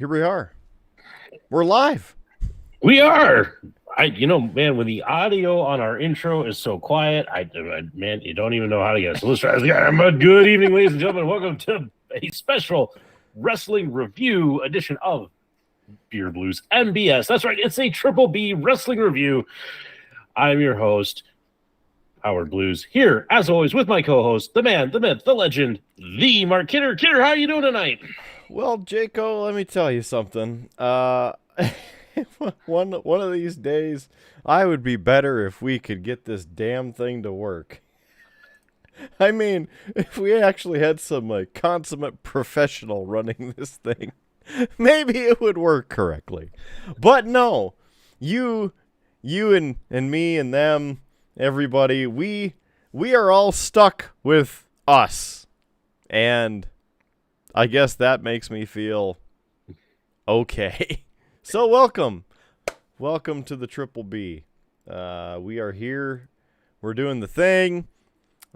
Here we are. We're live. We are. Man, when the audio on our intro is so quiet, man, you don't even know how to get it. So let's try this again. Good evening, ladies and gentlemen. Welcome to a special wrestling review edition of Beer Blues MBS. That's right. It's a Triple B wrestling review. I'm your host, Howard Blues, here, as always, with my co-host, the man, the myth, the legend, the Mark Kidder. Kidder, how are you doing tonight? Well, Jaco, let me tell you something. One of these days, I would be better if we could get this damn thing to work. I mean, if we actually had some consummate professional running this thing, maybe it would work correctly. But no, you and me and them, everybody, we are all stuck with us. And I guess that makes me feel okay. So welcome to the Triple B. We are here. We're doing the thing.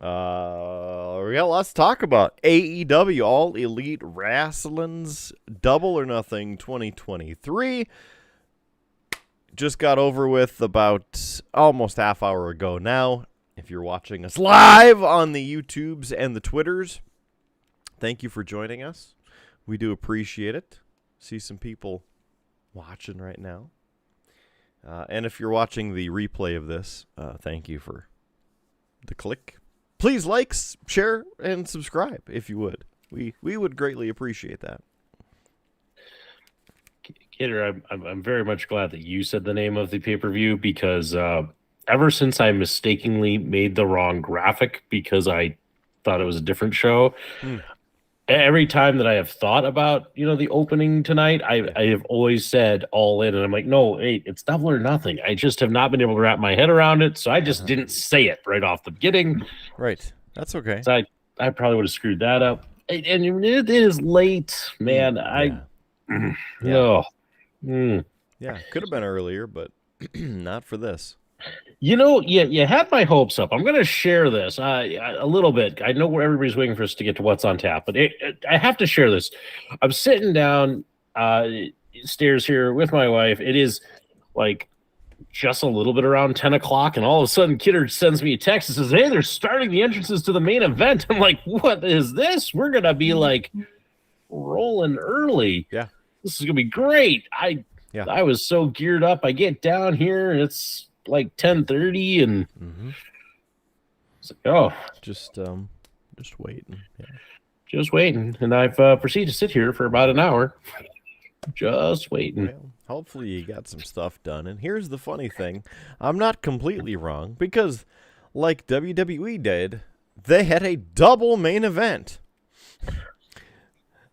Let's talk about AEW, All Elite Wrestling's Double or Nothing 2023. Just got over with about almost half hour ago now. If you're watching us live on the YouTubes and the Twitters, thank you for joining us. We do appreciate it. See some people watching right now. And if you're watching the replay of this, thank you for the click. Please like, share, and subscribe if you would. We would greatly appreciate that. Kidder, I'm very much glad that you said the name of the pay-per-view because ever since I mistakenly made the wrong graphic because I thought it was a different show, every time that I have thought about, the opening tonight, I have always said All In, and I'm like, no, hey, it's Double or Nothing. I just have not been able to wrap my head around it, so I just didn't say it right off the beginning. Right. That's okay. So I probably would have screwed that up. And it is late, man. Yeah, could have been earlier, but not for this. You had my hopes up. I'm going to share this a little bit. I know where everybody's waiting for us to get to what's on tap, but I have to share this. I'm sitting down stairs here with my wife. It is like just a little bit around 10 o'clock, and all of a sudden Kidder sends me a text and says, hey, they're starting the entrances to the main event. I'm like, what is this? We're going to be like rolling early. Yeah. This is going to be great. I was so geared up. I get down here, and it's like 10:30, and it's like, just waiting. Yeah. Just waiting, and I've proceeded to sit here for about an hour, just waiting. Well, hopefully you got some stuff done. And here's the funny thing: I'm not completely wrong because, like WWE did, they had a double main event.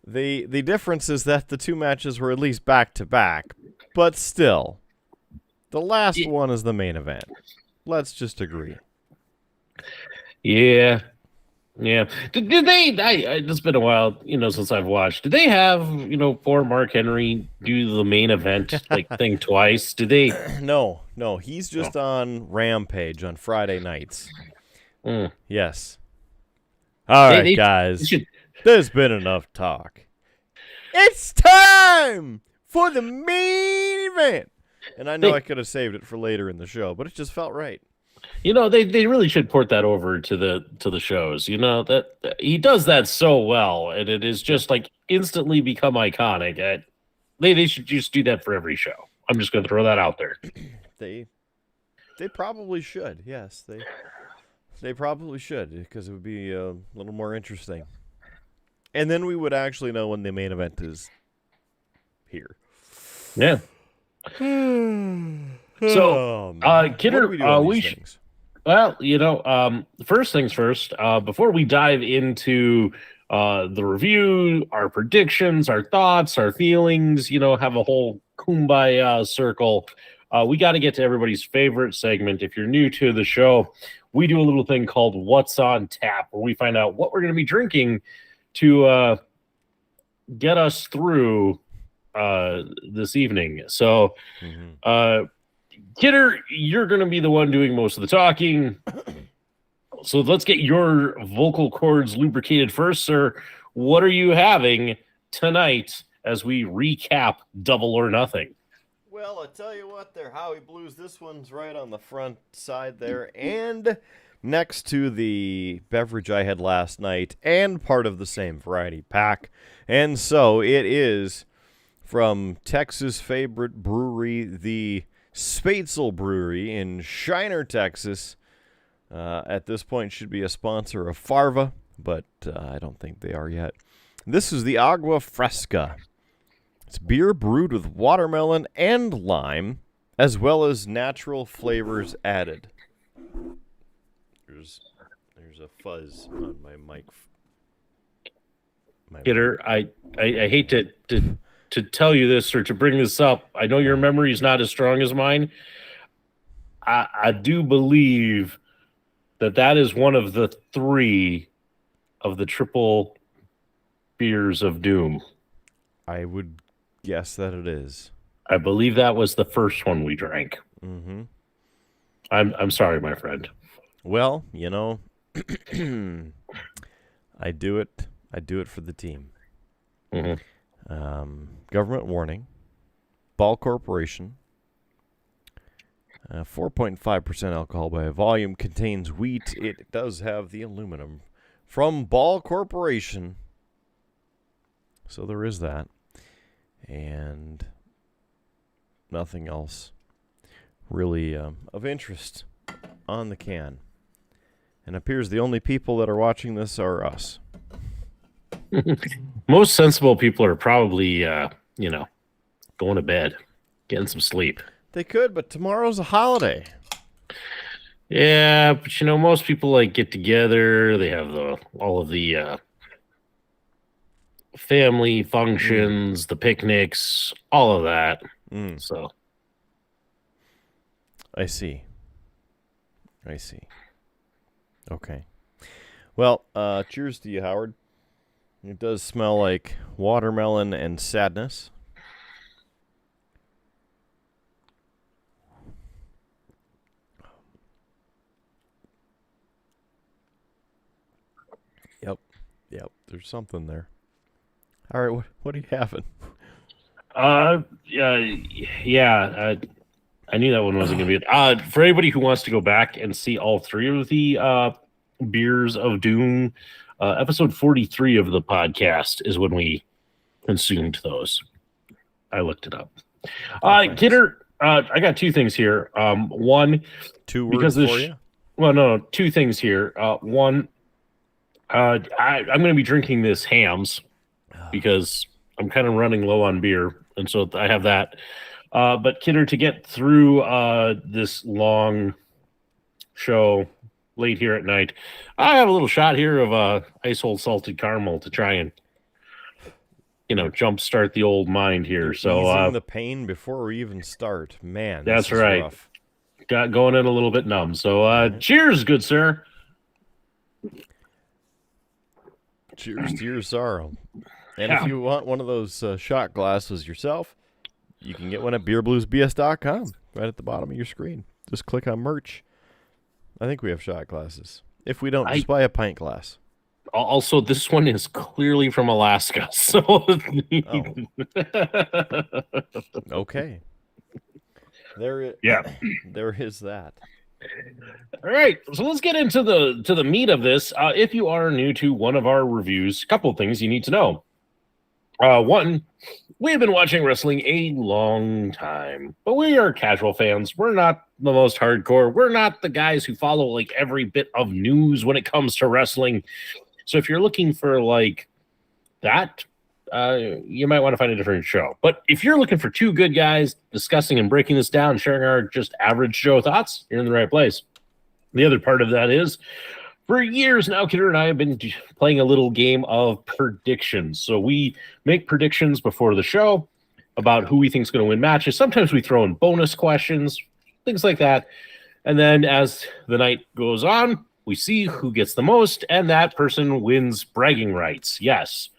The difference is that the two matches were at least back to back, but still. The last one is the main event. Let's just agree. Yeah. Did they? It's been a while, since I've watched. Did they have, poor Mark Henry do the main event thing twice? Did they? No. He's just on Rampage on Friday nights. Yes. All right, guys. There's been enough talk. It's time for the main event. And I know I could have saved it for later in the show, but it just felt right. They really should port that over to the shows. That he does that so well, and it is just instantly become iconic. They should just do that for every show. I'm just going to throw that out there. They probably should. Yes, they probably should because it would be a little more interesting. And then we would actually know when the main event is here. Yeah. So, Kidder, first things first, before we dive into the review, our predictions, our thoughts, our feelings, have a whole kumbaya circle, we got to get to everybody's favorite segment. If you're new to the show, we do a little thing called What's on Tap, where we find out what we're going to be drinking to get us through this evening. So, Kidder, you're going to be the one doing most of the talking. So let's get your vocal cords lubricated first, sir. What are you having tonight as we recap Double or Nothing. Well, I tell you what, there, Howie Blues. This one's right on the front side there, and next to the beverage I had last night, and part of the same variety pack. And so it is from Texas' favorite brewery, the Spatzel Brewery in Shiner, Texas. At this point, should be a sponsor of Farva, but I don't think they are yet. This is the Agua Fresca. It's beer brewed with watermelon and lime, as well as natural flavors added. There's a fuzz on my mic. Peter, I hate to tell you this or to bring this up. I know your memory is not as strong as mine. I do believe that is one of the 3 of the triple beers of doom. I would guess that it is. I believe that was the first one we drank. Mm-hmm. I'm sorry, my friend. Well, I do it for the team. Mm-hmm. Government warning. Ball Corporation. 4.5% alcohol by volume, contains wheat. It does have the aluminum from Ball Corporation. So there is that. And nothing else really of interest on the can. And it appears the only people that are watching this are us. Most sensible people are probably, going to bed, getting some sleep. They could, but tomorrow's a holiday. Yeah, but most people get together. They have all of the family functions, the picnics, all of that. So, I see. Okay. Well, cheers to you, Howard. It does smell like watermelon and sadness. Yep. There's something there. All right, what are you having? I knew that one wasn't going to be it. For anybody who wants to go back and see all 3 of the beers of doom, episode 43 of the podcast is when we consumed those. I looked it up. Kidder, I got 2 things here. One, 2 words for you? Well, no, 2 things here. One, I'm going to be drinking this Hams because I'm kind of running low on beer, and so I have that. But Kidder, to get through this long show late here at night, I have a little shot here of ice old salted caramel to try and jumpstart the old mind here. You're so easing the pain before we even start, man. That's right. Rough. Got going in a little bit numb. So cheers, good sir. Cheers to your sorrow. And if you want one of those shot glasses yourself, you can get one at beerbluesbs.com right at the bottom of your screen. Just click on merch. I think we have shot glasses. If we don't, just buy a pint glass. Also, this one is clearly from Alaska. So Okay. There is that. All right, so let's get into the meat of this. If you are new to one of our reviews, a couple of things you need to know. One, we have been watching wrestling a long time, but we are casual fans. We're not the most hardcore. We're not the guys who follow every bit of news when it comes to wrestling. So if you're looking for that, you might want to find a different show. But if you're looking for 2 good guys discussing and breaking this down, sharing our just average Joe thoughts, you're in the right place. The other part of that is, for years now, Kidder and I have been playing a little game of predictions. So we make predictions before the show about who we think is going to win matches. Sometimes we throw in bonus questions, things like that. And then as the night goes on, we see who gets the most, and that person wins bragging rights. Yes.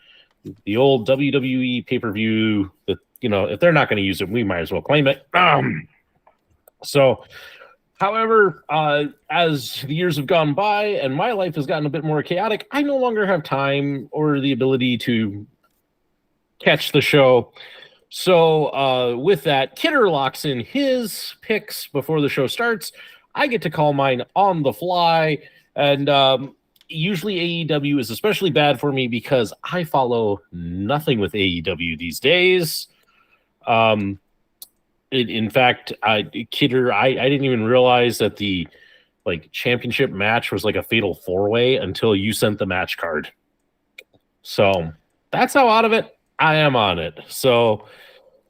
The old WWE pay-per-view, if they're not going to use it, we might as well claim it. However, as the years have gone by and my life has gotten a bit more chaotic, I no longer have time or the ability to catch the show. So with that, Kidder locks in his picks before the show starts. I get to call mine on the fly. And usually AEW is especially bad for me because I follow nothing with AEW these days. In fact, Kidder, I didn't even realize that the championship match was like a fatal 4-way until you sent the match card. So that's how out of it I am on it. So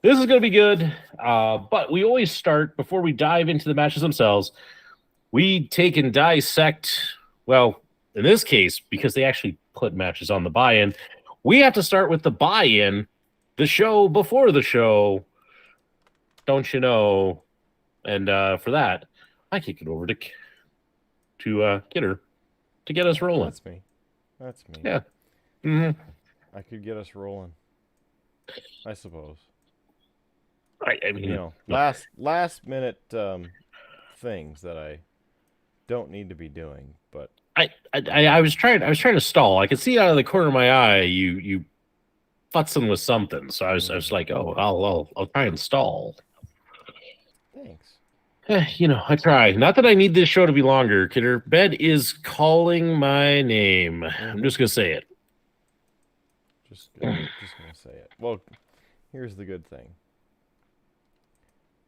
this is going to be good. But we always start, before we dive into the matches themselves, we take and dissect, well, in this case, because they actually put matches on the buy-in, we have to start with the buy-in, the show before the show, don't you know? And for that, I kick it over to Kidder to get us rolling. That's me. Yeah. Mm-hmm. I could get us rolling, I suppose. I mean, last minute things that I don't need to be doing, but I was trying to stall. I could see out of the corner of my eye you futzing with something. So I was like, oh, I'll try and stall. Thanks. I try. Not that I need this show to be longer, Kidder. Bed is calling my name. I'm just gonna say it. Just gonna say it. Well, here's the good thing.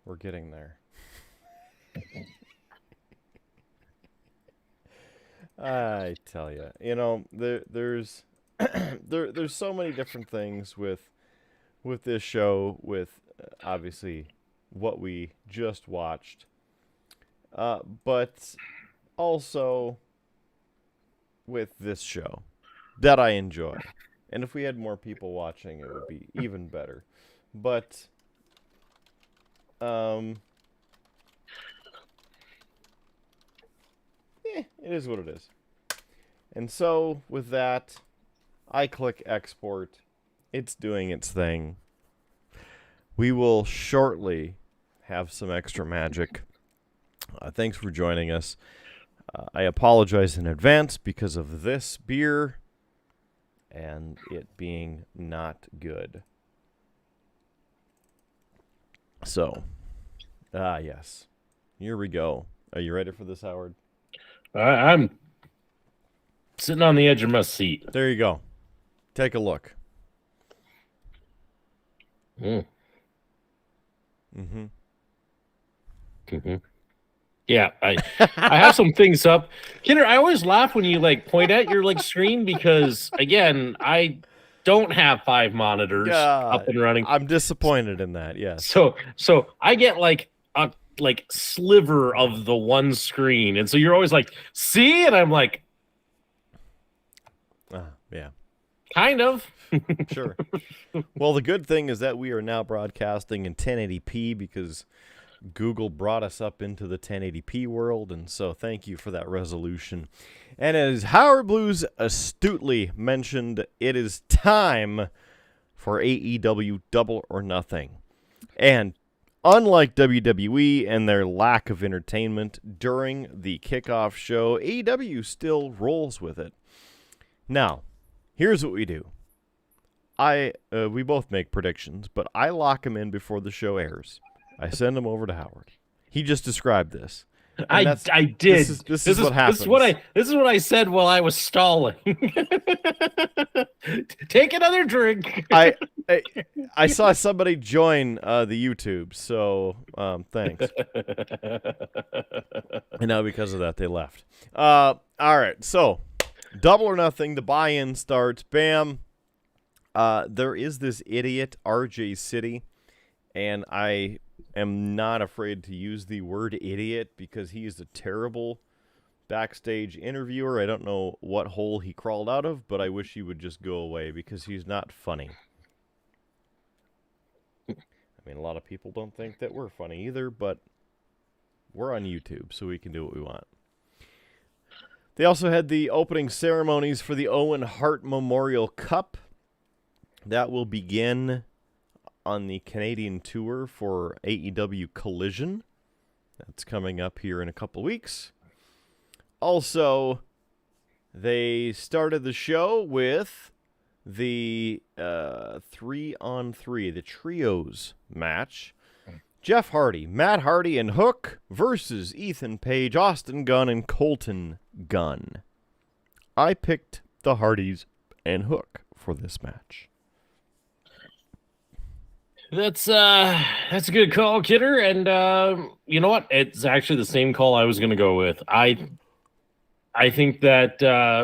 We're getting there. I tell you, there's there's so many different things with this show, with obviously what we just watched, but also with this show that I enjoy. And if we had more people watching, it would be even better. But it is what it is. And so with that, I click export. It's doing its thing. We will shortly have some extra magic. Thanks for joining us. I apologize in advance because of this beer and it being not good. So, yes. Here we go. Are you ready for this, Howard? I'm sitting on the edge of my seat. There you go. Take a look. Mm-hmm. Yeah, I have some things up. Kidder, I always laugh when you point at your screen because again, I don't have 5 monitors up and running. I'm disappointed in that, yes. So I get a sliver of the one screen, and so you're always see, and I'm yeah. Kind of. Sure. Well, the good thing is that we are now broadcasting in 1080p because Google brought us up into the 1080p world, and so thank you for that resolution. And as Howard Blues astutely mentioned, it is time for AEW Double or Nothing. And unlike WWE and their lack of entertainment during the kickoff show, AEW still rolls with it. Now, here's what we do. We both make predictions, but I lock them in before the show airs. I send them over to Howard. He just described this. I did. This is what happens. This is what I said while I was stalling. Take another drink. I saw somebody join the YouTube, so thanks. And now because of that, they left. All right, so Double or Nothing. The buy-in starts. Bam. There is this idiot, RJ City, and I am not afraid to use the word idiot because he is a terrible backstage interviewer. I don't know what hole he crawled out of, but I wish he would just go away because he's not funny. I mean, a lot of people don't think that we're funny either, but we're on YouTube, so we can do what we want. They also had the opening ceremonies for the Owen Hart Memorial Cup. That will begin on the Canadian tour for AEW Collision. That's coming up here in a couple weeks. Also, they started the show with the 3-on-3, the trios match. Jeff Hardy, Matt Hardy, and Hook versus Ethan Page, Austin Gunn, and Colten Gunn. I picked the Hardys and Hook for this match. That's a good call, Kidder. And you know what? It's actually the same call I was going to go with. I think that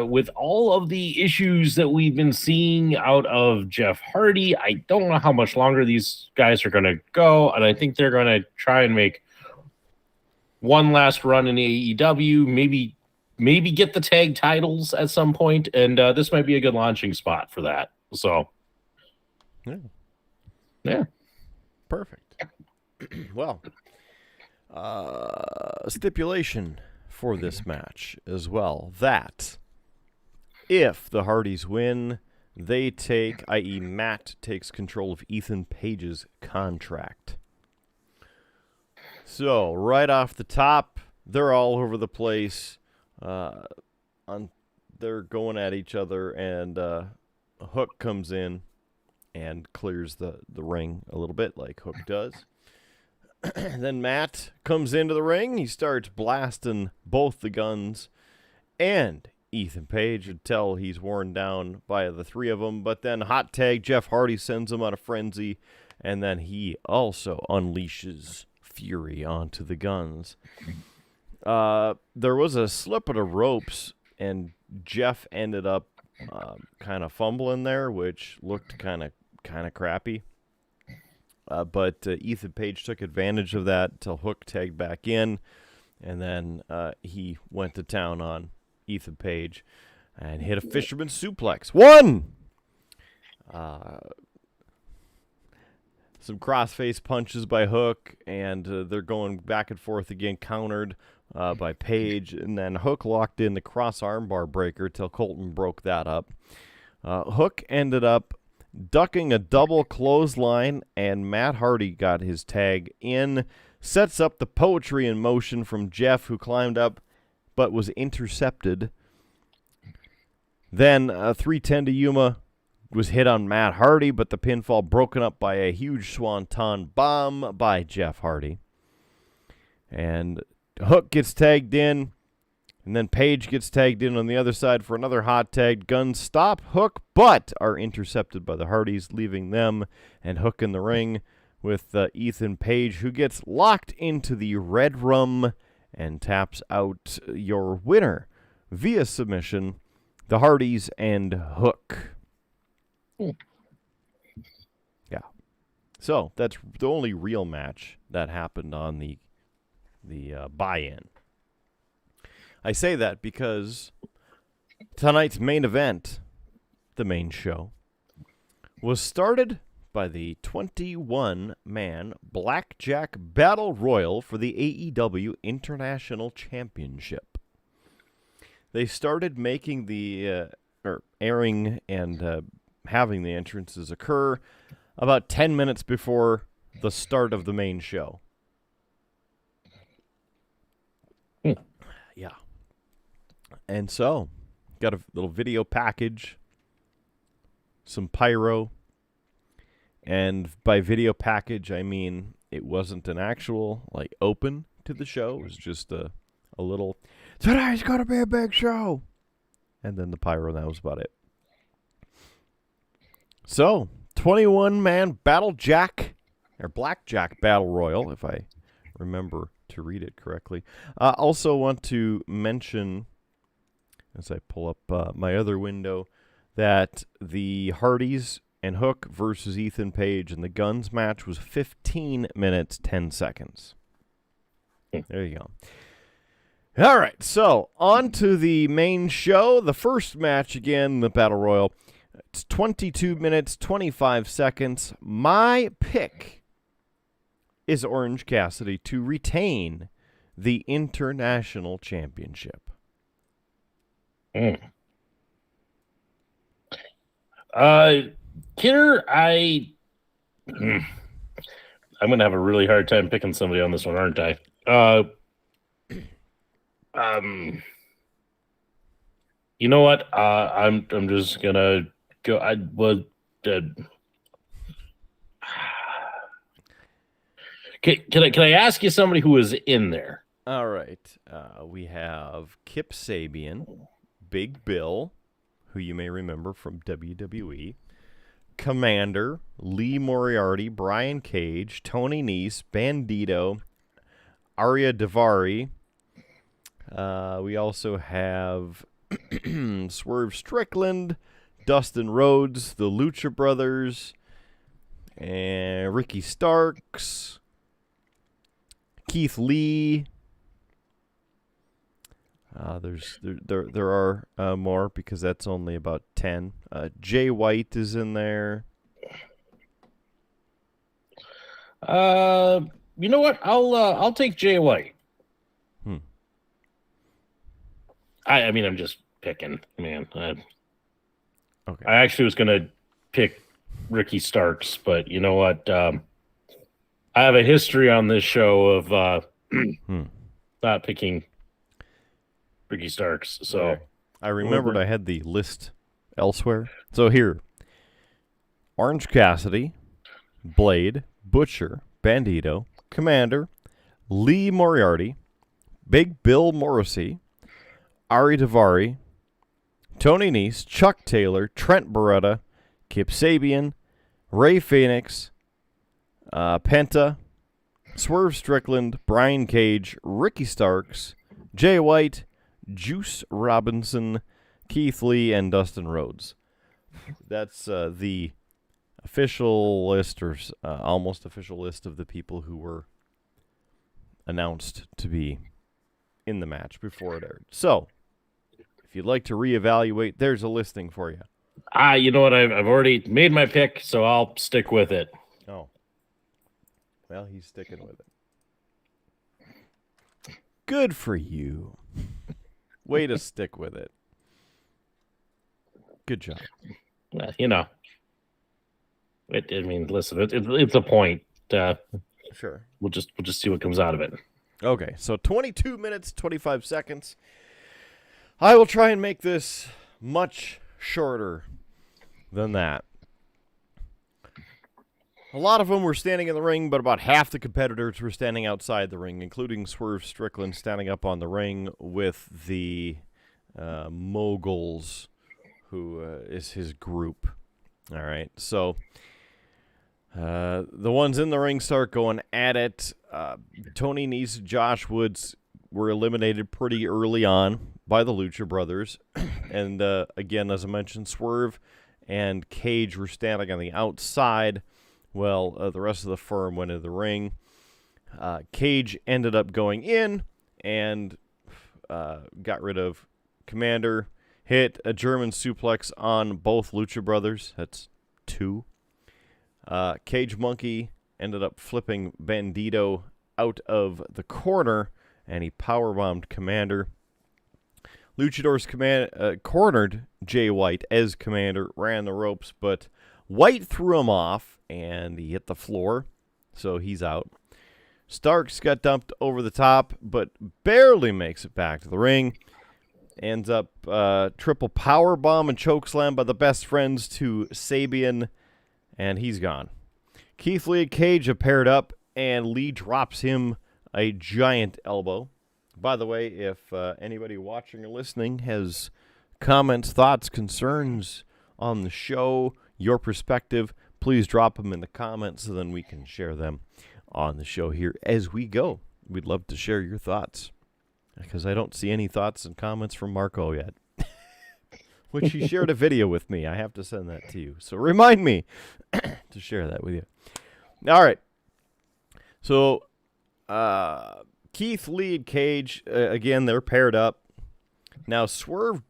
with all of the issues that we've been seeing out of Jeff Hardy, I don't know how much longer these guys are going to go, and I think they're going to try and make one last run in AEW, maybe get the tag titles at some point, and this might be a good launching spot for that. So, yeah. Perfect. Well, stipulation for this match as well, that if the Hardys win, they take, i.e. Matt takes control of Ethan Page's contract. So, right off the top, they're all over the place. They're going at each other, and Hook comes in and clears the ring a little bit like Hook does. Then Matt comes into the ring. He starts blasting both the Guns and Ethan Page until he's worn down by the three of them. But then hot tag Jeff Hardy sends him on a frenzy, and then he also unleashes fury onto the Guns. There was a slip of the ropes, and Jeff ended up kind of fumbling there, which looked kind of crappy. But Ethan Page took advantage of that until Hook tagged back in, and then he went to town on Ethan Page and hit a fisherman suplex. One! Some crossface punches by Hook, and they're going back and forth again, countered by Page, and then Hook locked in the cross armbar breaker till Colten broke that up. Hook ended up ducking a double clothesline, and Matt Hardy got his tag in, sets up the poetry in motion from Jeff, who climbed up but was intercepted. Then 310 to Yuma was hit on Matt Hardy, but the pinfall broken up by a huge swanton bomb by Jeff Hardy. And Hook gets tagged in, and then Page gets tagged in on the other side for another hot tag. Guns stop Hook, but are intercepted by the Hardys, leaving them and Hook in the ring with Ethan Page, who gets locked into the Red Room and taps out your winner via submission, the Hardys and Hook. Yeah. So that's the only real match that happened on the buy-in. I say that because tonight's main event, the main show, was started by the 21-man Blackjack Battle Royal for the AEW International Championship. They started making airing and having the entrances occur about 10 minutes before the start of the main show. Yeah. And so, got a little video package, some pyro, and by video package, I mean it wasn't an actual, open to the show. It was just a little, tonight's going to be a big show. And then the pyro, and that was about it. So, 21-man Blackjack Battle Royal, if I remember to read it correctly. I also want to mention, as I pull up my other window, that the Hardys and Hook versus Ethan Page and the Guns match was 15 minutes, 10 seconds. There you go. All right, so on to the main show. The first match, again, the Battle Royal. It's 22 minutes, 25 seconds. My pick is Orange Cassidy to retain the International Championship. Kidder, I'm going to have a really hard time picking somebody on this one, aren't I? You know what? I'm just going to go. I was. Can I ask you somebody who was in there? All right. We have Kip Sabian, Big Bill, who you may remember from WWE, Commander, Lee Moriarty, Brian Cage, Tony Nese, Bandito, Arya Davari. We also have Swerve Strickland, Dustin Rhodes, the Lucha Brothers, and Ricky Starks, Keith Lee. There are more because that's only about 10. Jay White is in there. You know what? I'll take Jay White. I mean, I'm just picking, man. Okay. I actually was gonna pick Ricky Starks, but you know what? I have a history on this show of not picking Ricky Starks. So okay. I remembered I had the list elsewhere. So here, Orange Cassidy, Blade, Butcher, Bandito, Commander, Lee Moriarty, Big Bill Morrissey, Ari Davari, Tony Nese, Chuck Taylor, Trent Beretta, Kip Sabian, Ray Phoenix, Penta, Swerve Strickland, Brian Cage, Ricky Starks, Jay White, Juice Robinson, Keith Lee, and Dustin Rhodes. That's the official list, or almost official list, of the people who were announced to be in the match before it aired. So, if you'd like to reevaluate, there's a listing for you. You know what? I've already made my pick, so I'll stick with it. Oh. Well, he's sticking with it. Good for you. Way to stick with it. Good job. You know. I mean, listen, it's a point. Sure. We'll just see what comes out of it. Okay, so 22 minutes, 25 seconds. I will try and make this much shorter than that. A lot of them were standing in the ring, but about half the competitors were standing outside the ring, including Swerve Strickland standing up on the ring with the Moguls, who is his group. All right, so the ones in the ring start going at it. Tony Nese, Josh Woods were eliminated pretty early on by the Lucha Brothers. And again, as I mentioned, Swerve and Cage were standing on the outside. Well, the rest of the firm went into the ring. Cage ended up going in and got rid of Commander. Hit a German suplex on both Lucha Brothers. That's 2. Cage Monkey ended up flipping Bandito out of the corner, and he powerbombed Commander. Luchadors cornered Jay White as Commander, ran the ropes, but White threw him off, and he hit the floor, so he's out. Starks got dumped over the top, but barely makes it back to the ring. Ends up triple powerbomb and chokeslam by the Best Friends to Sabian, and he's gone. Keith Lee and Cage have paired up, and Lee drops him a giant elbow. By the way, if anybody watching or listening has comments, thoughts, concerns on the show, your perspective, please drop them in the comments so then we can share them on the show here as we go. We'd love to share your thoughts, because I don't see any thoughts and comments from Marco yet, which he shared a video with me. I have to send that to you. So remind me to share that with you. All right. So Keith Lee and Cage, again, they're paired up. Now Swerve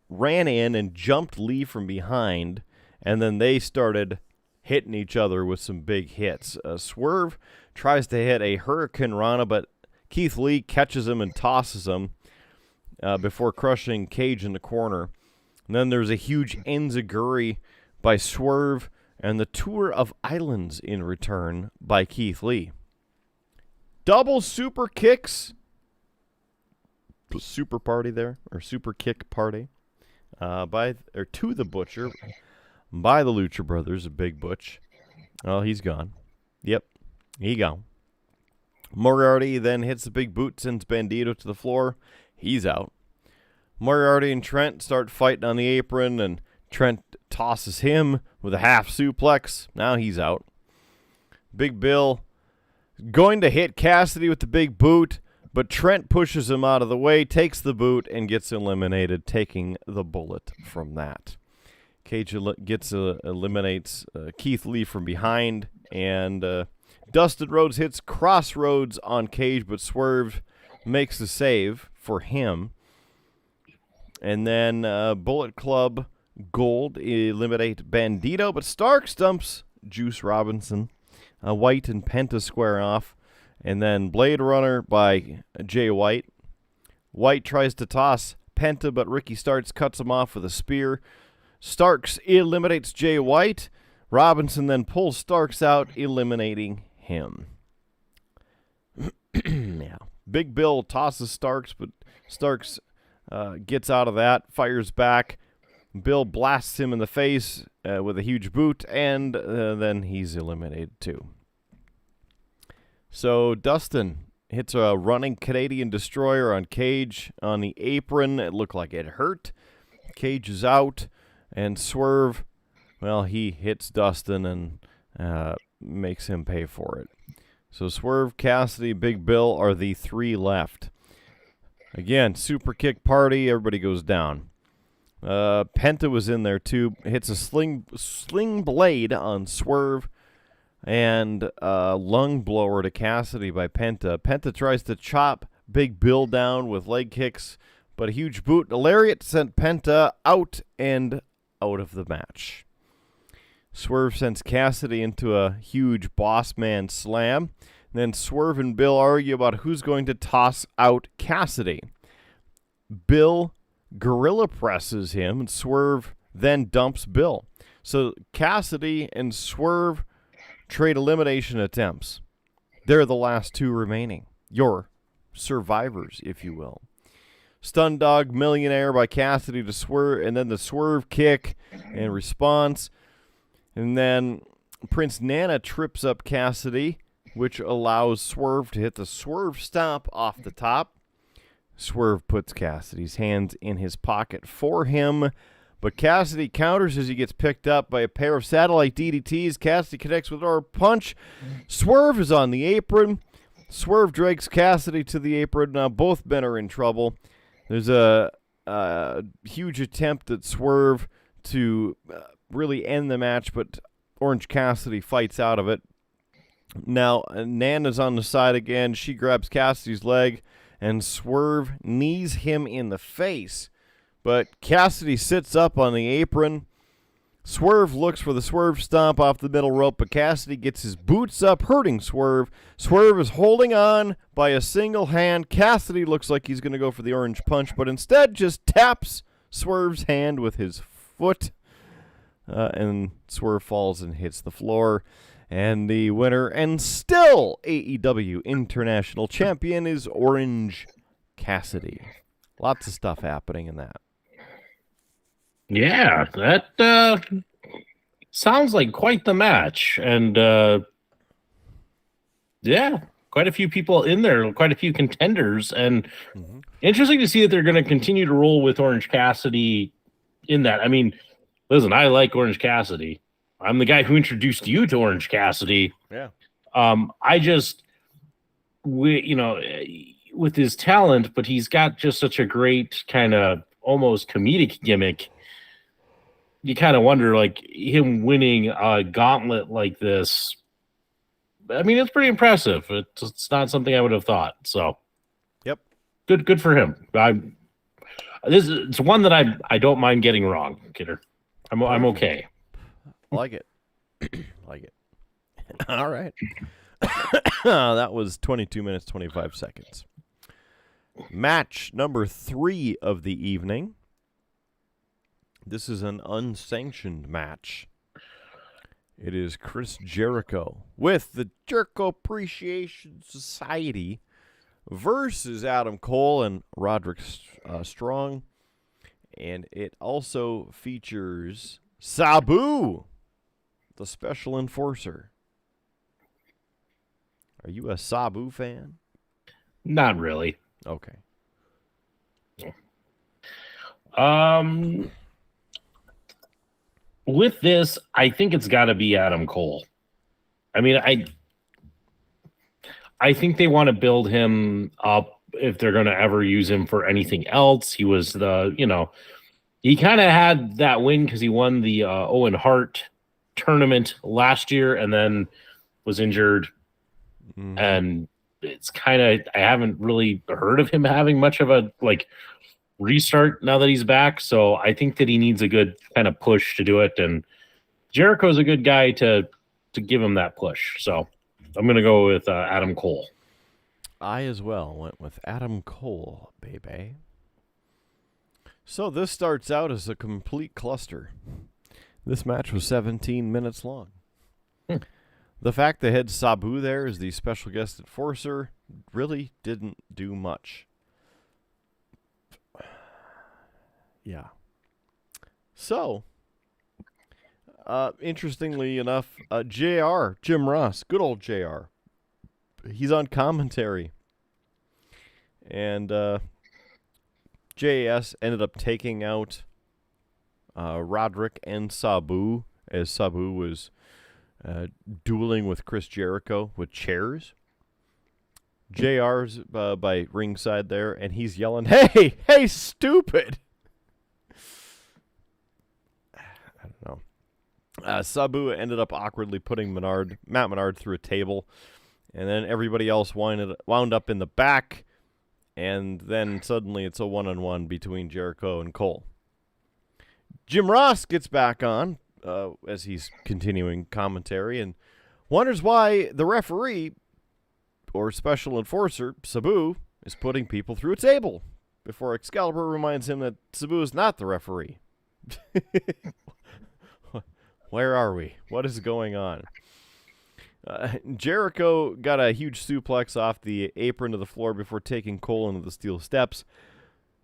ran in and jumped Lee from behind, and then they started hitting each other with some big hits. Swerve tries to hit a Hurricane Rana, but Keith Lee catches him and tosses him before crushing Cage in the corner. And then there's a huge enziguri by Swerve and the Tour of Islands in return by Keith Lee. Double super kicks. Super party there, or super kick party to the Butcher by the Lucha Brothers, a Big Butch. Well, he's gone. Yep, he gone. Moriarty then hits the big boot, sends Bandito to the floor. He's out. Moriarty and Trent start fighting on the apron, and Trent tosses him with a half suplex. Now he's out. Big Bill going to hit Cassidy with the big boot, but Trent pushes him out of the way, takes the boot, and gets eliminated, taking the bullet from that. Cage eliminates Keith Lee from behind, and Dustin Rhodes hits Crossroads on Cage, but Swerve makes the save for him. And then Bullet Club Gold eliminate Bandito, but Stark stumps Juice Robinson. White and Penta square off. And then Blade Runner by Jay White. White tries to toss Penta, but Ricky Starks cuts him off with a spear. Starks eliminates Jay White. Robinson then pulls Starks out, eliminating him. Yeah. Big Bill tosses Starks, but Starks gets out of that, fires back. Bill blasts him in the face with a huge boot, and then he's eliminated too. So Dustin hits a running Canadian Destroyer on Cage on the apron. It looked like it hurt. Cage is out, and Swerve, well, he hits Dustin and makes him pay for it. So Swerve, Cassidy, Big Bill are the three left. Again, super kick party. Everybody goes down. Penta was in there too. Hits a sling blade on Swerve, and lung blower to Cassidy by Penta. Penta tries to chop Big Bill down with leg kicks, but a huge boot. A lariat sent Penta out and out of the match. Swerve sends Cassidy into a huge boss man slam. Then Swerve and Bill argue about who's going to toss out Cassidy. Bill gorilla presses him, and Swerve then dumps Bill. So Cassidy and Swerve trade elimination attempts. They're the last two remaining. Your survivors, if you will. Stun Dog Millionaire by Cassidy to Swerve, and then the Swerve kick in response. And then Prince Nana trips up Cassidy, which allows Swerve to hit the Swerve Stomp off the top. Swerve puts Cassidy's hands in his pocket for him, but Cassidy counters as he gets picked up by a pair of satellite DDTs. Cassidy connects with our punch. Swerve is on the apron. Swerve drags Cassidy to the apron. Now both men are in trouble. There's a huge attempt at Swerve to really end the match, but Orange Cassidy fights out of it. Now, Nana's on the side again. She grabs Cassidy's leg, and Swerve knees him in the face. But Cassidy sits up on the apron. Swerve looks for the Swerve Stomp off the middle rope, but Cassidy gets his boots up, hurting Swerve. Swerve is holding on by a single hand. Cassidy looks like he's going to go for the orange punch, but instead just taps Swerve's hand with his foot. And Swerve falls and hits the floor. And the winner and still AEW International Champion is Orange Cassidy. Lots of stuff happening in that. Yeah, that sounds like quite the match. And yeah, quite a few people in there, quite a few contenders. And interesting to see that they're going to continue to roll with Orange Cassidy in that. I mean, listen, I like Orange Cassidy. I'm the guy who introduced you to Orange Cassidy. Yeah. With his talent, but he's got just such a great kind of almost comedic gimmick. You kind of wonder, like, him winning a gauntlet like this. I mean, it's pretty impressive. It's not something I would have thought. So, yep, good for him. It's one that I don't mind getting wrong, Kidder. I'm okay. Like it. Like it. All right. That was 22 minutes, 25 seconds. Match number 3 of the evening. This is an unsanctioned match. It is Chris Jericho with the Jericho Appreciation Society versus Adam Cole and Roderick Strong. And it also features Sabu, the special enforcer. Are you a Sabu fan? Not really. Okay. With this, I think it's got to be Adam Cole. I mean, I think they want to build him up if they're going to ever use him for anything else. He was he kind of had that win because he won the Owen Hart tournament last year and then was injured. Mm-hmm. And it's kind of, I haven't really heard of him having much of a restart now that he's back. So I think that he needs a good kind of push to do it. And Jericho's a good guy to give him that push. So I'm going to go with Adam Cole. I as well went with Adam Cole, baby. So this starts out as a complete cluster. This match was 17 minutes long. The fact they had Sabu there as the special guest enforcer really didn't do much. Yeah. So, interestingly enough, JR, Jim Ross, good old JR, he's on commentary. And JAS ended up taking out Roderick and Sabu as Sabu was dueling with Chris Jericho with chairs. JR's by ringside there, and he's yelling, "Hey, stupid!" I don't know. Sabu ended up awkwardly putting Matt Menard through a table, and then everybody else wound up in the back, and then suddenly it's a one-on-one between Jericho and Cole. Jim Ross gets back on as he's continuing commentary and wonders why the referee or special enforcer, Sabu, is putting people through a table before Excalibur reminds him that Sabu is not the referee. Where are we? What is going on? Jericho got a huge suplex off the apron to the floor before taking Cole into the steel steps.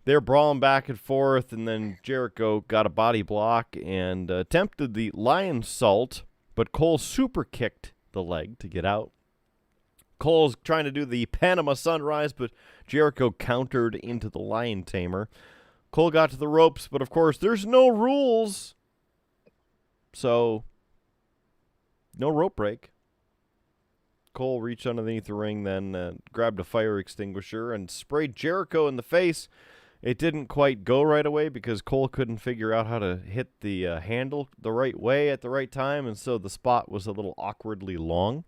They're brawling back and forth, and then Jericho got a body block and attempted the lion salt, but Cole super kicked the leg to get out. Cole's trying to do the Panama Sunrise, but Jericho countered into the lion tamer. Cole got to the ropes, but of course there's no rules, so no rope break. Cole reached underneath the ring, then grabbed a fire extinguisher and sprayed Jericho in the face. It didn't quite go right away because Cole couldn't figure out how to hit the handle the right way at the right time, and so the spot was a little awkwardly long.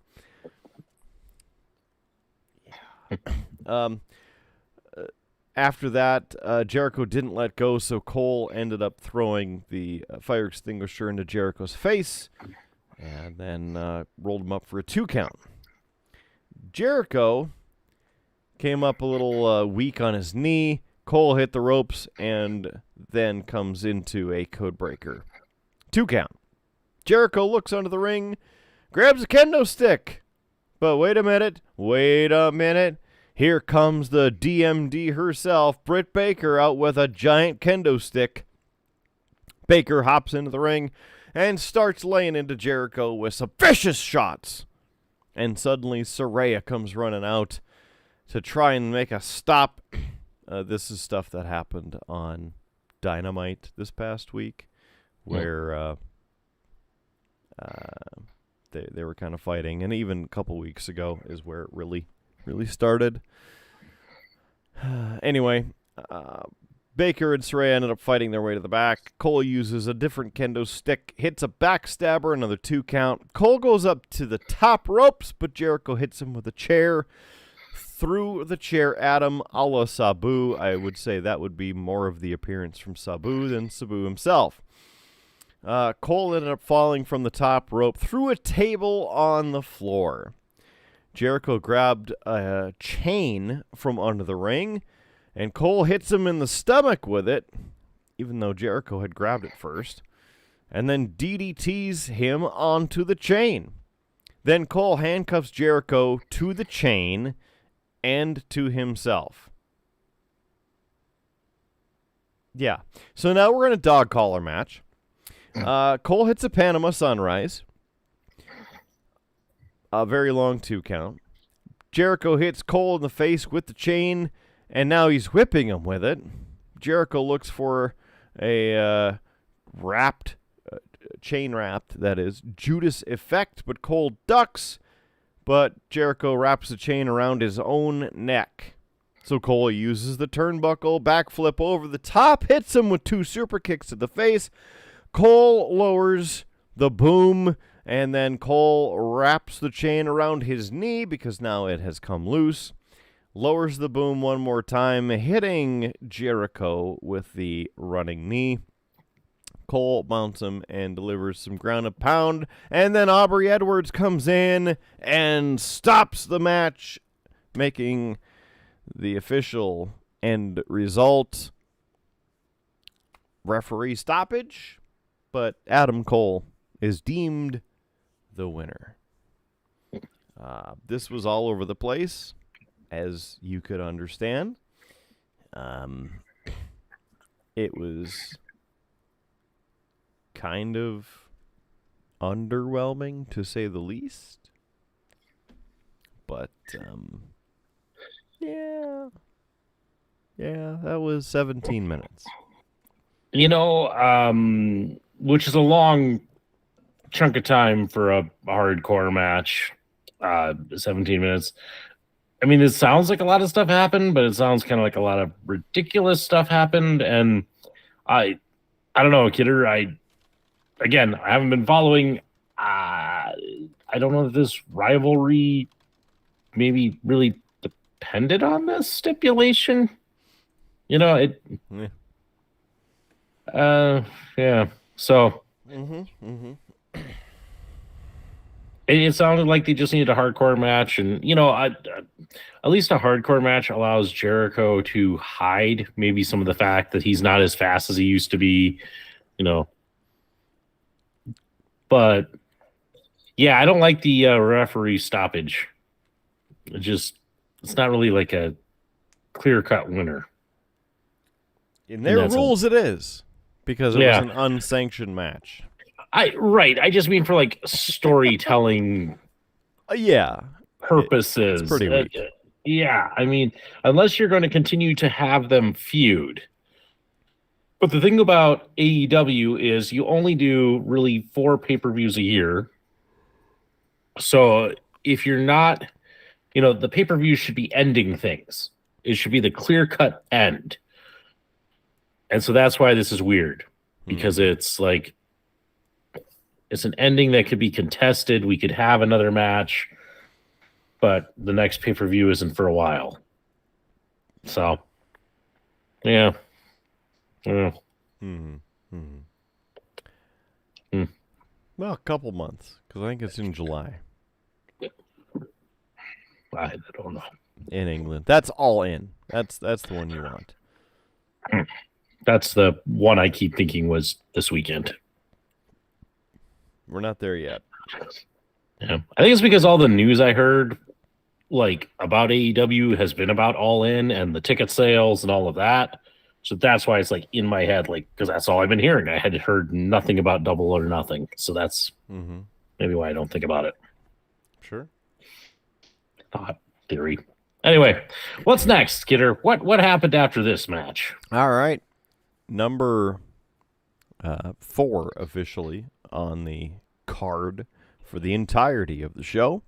After that, Jericho didn't let go, so Cole ended up throwing the fire extinguisher into Jericho's face and then rolled him up for a 2 count. Jericho came up a little weak on his knee. Cole hit the ropes and then comes into a codebreaker. 2 count. Jericho looks under the ring, grabs a kendo stick. But wait a minute. Here comes the DMD herself, Britt Baker, out with a giant kendo stick. Baker hops into the ring and starts laying into Jericho with some vicious shots. And suddenly Saraya comes running out to try and make a stop. This is stuff that happened on Dynamite this past week, where they were kind of fighting, and even a couple weeks ago is where it really started. Anyway, Baker and Saraya ended up fighting their way to the back. Cole uses a different kendo stick, hits a backstabber, another 2 count. Cole goes up to the top ropes, but Jericho hits him with a chair. Through the chair at him, a la Sabu. I would say that would be more of the appearance from Sabu than Sabu himself. Cole ended up falling from the top rope through a table on the floor. Jericho grabbed a chain from under the ring, and Cole hits him in the stomach with it, even though Jericho had grabbed it first, and then DDTs him onto the chain. Then Cole handcuffs Jericho to the chain and to himself. Yeah. So now we're in a dog collar match. Cole hits a Panama Sunrise. A very long 2 count. Jericho hits Cole in the face with the chain, and now he's whipping him with it. Jericho looks for a chain wrapped, that is, Judas effect, but Cole ducks, but Jericho wraps the chain around his own neck. So Cole uses the turnbuckle, backflip over the top, hits him with 2 super kicks to the face. Cole lowers the boom, and then Cole wraps the chain around his knee because now it has come loose. Lowers the boom one more time, hitting Jericho with the running knee. Cole mounts him and delivers some ground and pound. And then Aubrey Edwards comes in and stops the match, making the official end result referee stoppage. But Adam Cole is deemed the winner. This was all over the place, as you could understand. It was kind of underwhelming, to say the least. But, yeah, that was 17 minutes. Which is a long chunk of time for a hardcore match. 17 minutes. I mean, it sounds like a lot of stuff happened, but it sounds kind of like a lot of ridiculous stuff happened. And I don't know, Kidder. I haven't been following. I don't know if this rivalry maybe really depended on this stipulation. Yeah. So it sounded like they just needed a hardcore match, and at least a hardcore match allows Jericho to hide maybe some of the fact that he's not as fast as he used to be. But yeah, I don't like the referee stoppage. It's not really like a clear-cut winner. In their rules, it is, because it was an unsanctioned match. I just mean for like storytelling. Purposes. It's pretty weak. I mean, unless you're going to continue to have them feud. But the thing about AEW is you only do really 4 pay-per-views a year. So if you're not, the pay-per-view should be ending things. It should be the clear-cut end. And so that's why this is weird. Because it's like, it's an ending that could be contested. We could have another match, but the next pay-per-view isn't for a while. So, yeah. Well, a couple months, because I think it's in July. I don't know. In England. That's all in. That's the one you want. That's the one I keep thinking was this weekend. We're not there yet. Yeah. I think it's because all the news I heard about AEW has been about All In and the ticket sales and all of that. So that's why it's in my head, because that's all I've been hearing. I had heard nothing about Double or Nothing. So that's maybe why I don't think about it. Sure. Thought theory. Anyway, what's next, Kidder? What happened after this match? All right. Number 4 officially on the card for the entirety of the show.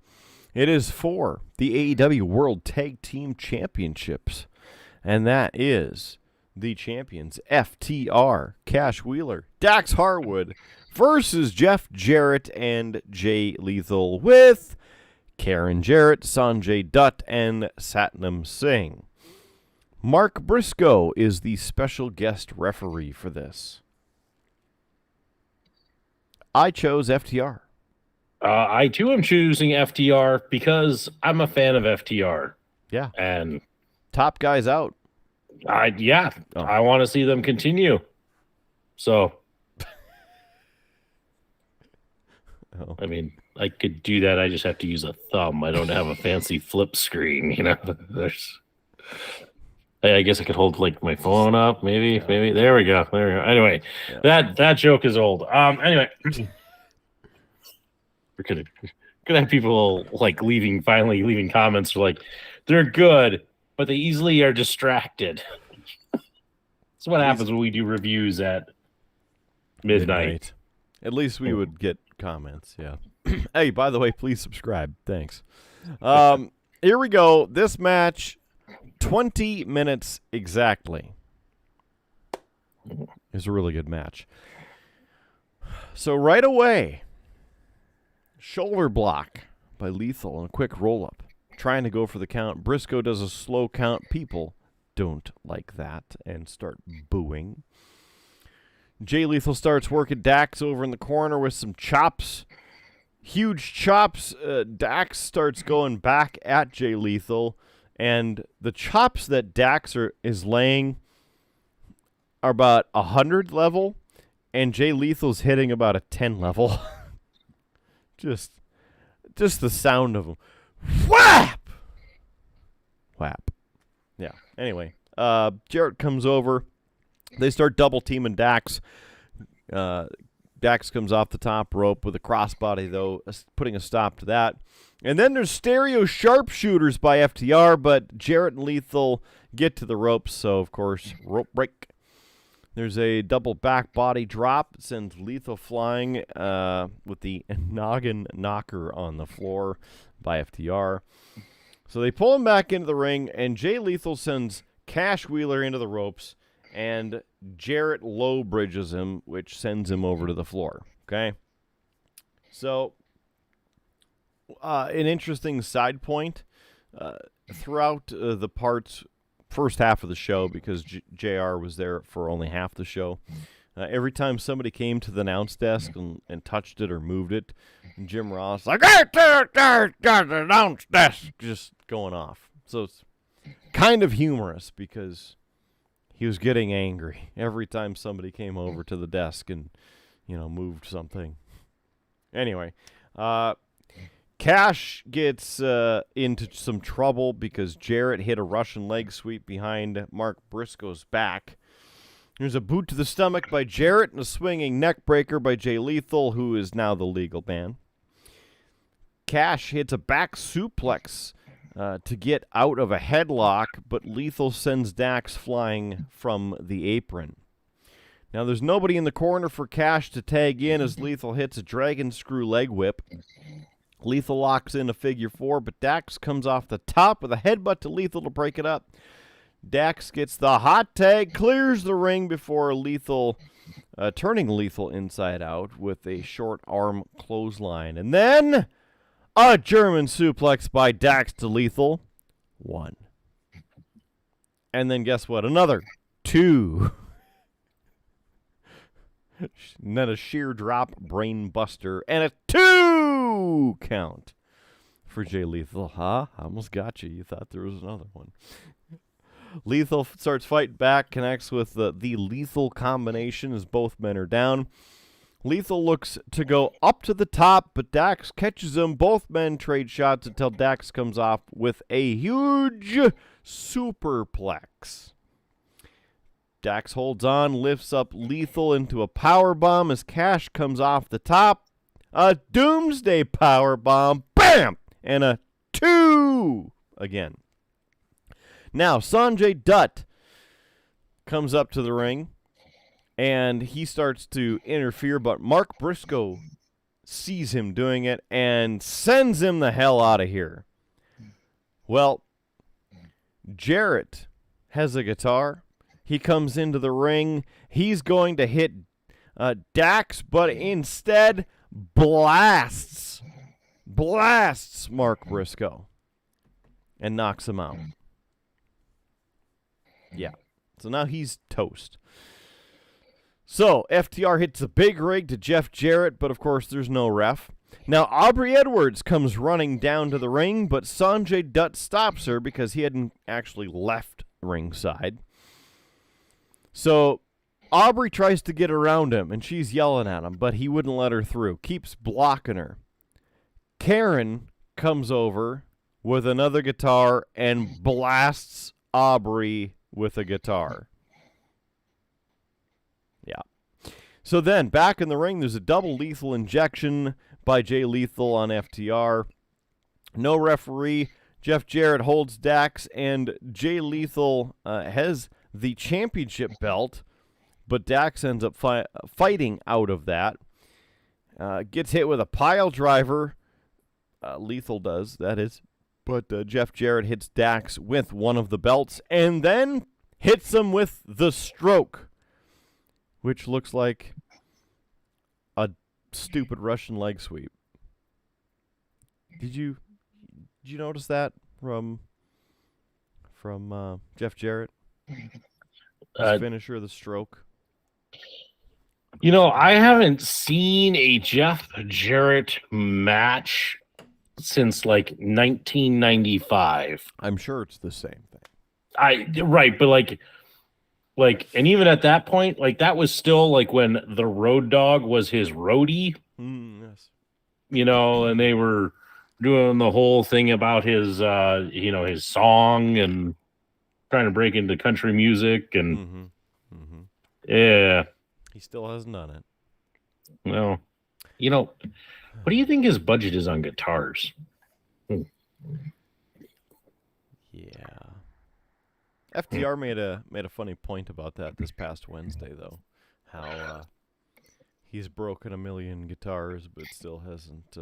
It is for the AEW World Tag Team Championships. And that is the champions FTR, Cash Wheeler, Dax Harwood versus Jeff Jarrett and Jay Lethal with Karen Jarrett, Sonjay Dutt, and Satnam Singh. Mark Briscoe is the special guest referee for this. I chose FTR. I too am choosing FTR because I'm a fan of FTR. Yeah. And top guys out. I want to see them continue. So, I mean, I could do that. I just have to use a thumb. I don't have a fancy flip screen, I guess I could hold like my phone up, maybe. There we go. Anyway, Yeah. that joke is old. Anyway, we're gonna have people like leaving comments like they're good, but they easily are distracted. That's what happens when we do reviews at midnight. At least we would get comments. Yeah. Hey, by the way, please subscribe. Thanks. Here we go. This match, 20 minutes exactly. It's a really good match. So right away, shoulder block by Lethal and a quick roll-up. Trying to go for the count. Briscoe does a slow count. People don't like that and start booing. Jay Lethal starts working Dax over in the corner with some chops. Huge chops. Dax starts going back at Jay Lethal. And the chops that Dax is laying are about 100 level. And Jay Lethal's hitting about a 10 level. Just the sound of them. Whap! Whap. Yeah. Anyway, Jarrett comes over. They start double teaming Dax. Dax comes off the top rope with a crossbody, though, putting a stop to that. And then there's stereo sharpshooters by FTR, but Jarrett and Lethal get to the ropes, so, of course, rope break. There's a double back body drop. It sends Lethal flying with the noggin knocker on the floor by FTR. So they pull him back into the ring, and Jay Lethal sends Cash Wheeler into the ropes, and Jarrett low bridges him, which sends him over to the floor. Okay? So, an interesting side point. Throughout the first half of the show, because JR was there for only half the show, every time somebody came to the announce desk and touched it or moved it, Jim Ross like, hey, got the announce desk, just going off. So it's kind of humorous because he was getting angry every time somebody came over to the desk and, moved something. Anyway, Cash gets into some trouble because Jarrett hit a Russian leg sweep behind Mark Briscoe's back. There's a boot to the stomach by Jarrett and a swinging neck breaker by Jay Lethal, who is now the legal man. Cash hits a back suplex to get out of a headlock, but Lethal sends Dax flying from the apron. Now there's nobody in the corner for Cash to tag in as Lethal hits a dragon screw leg whip. Lethal locks in a figure four, but Dax comes off the top with a headbutt to Lethal to break it up. Dax gets the hot tag, clears the ring before Lethal, turning Lethal inside out with a short arm clothesline. And then a German suplex by Dax to Lethal. 1. And then guess what? Another 2. And then a sheer drop brain buster and a 2 count for Jay Lethal. I almost got you. You thought there was another one. Lethal starts fighting back, connects with the lethal combination as both men are down. Lethal looks to go up to the top, but Dax catches him. Both men trade shots until Dax comes off with a huge superplex. Dax holds on, lifts up Lethal into a powerbomb as Cash comes off the top. A doomsday powerbomb, bam! And a 2 again. Now, Sonjay Dutt comes up to the ring, and he starts to interfere, but Mark Briscoe sees him doing it and sends him the hell out of here. Well, Jarrett has a guitar. He comes into the ring. He's going to hit Dax, but instead blasts Mark Briscoe and knocks him out. Yeah. So now he's toast. So FTR hits a big rig to Jeff Jarrett, but of course there's no ref. Now Aubrey Edwards comes running down to the ring, but Sonjay Dutt stops her because he hadn't actually left ringside. So Aubrey tries to get around him, and she's yelling at him, but he wouldn't let her through. Keeps blocking her. Karen comes over with another guitar and blasts Aubrey with a guitar. Yeah. So then, back in the ring, there's a double lethal injection by Jay Lethal on FTR. No referee. Jeff Jarrett holds Dax, and Jay Lethal has the championship belt, but Dax ends up fighting out of that. Gets hit with a pile driver. Lethal does, that is. But Jeff Jarrett hits Dax with one of the belts, and then hits him with the stroke, which looks like a stupid Russian leg sweep. Did you notice that from Jeff Jarrett? His finisher, the stroke. I haven't seen a Jeff Jarrett match since like 1995. I'm sure it's the same thing. But and even at that point, like that was still like when the Road Dogg was his roadie. Yes. And they were doing the whole thing about his his song and trying to break into country music and yeah. He still hasn't done it. Well, what do you think his budget is on guitars? Yeah. FTR made a funny point about that this past Wednesday, though. How he's broken 1 million guitars, but still hasn't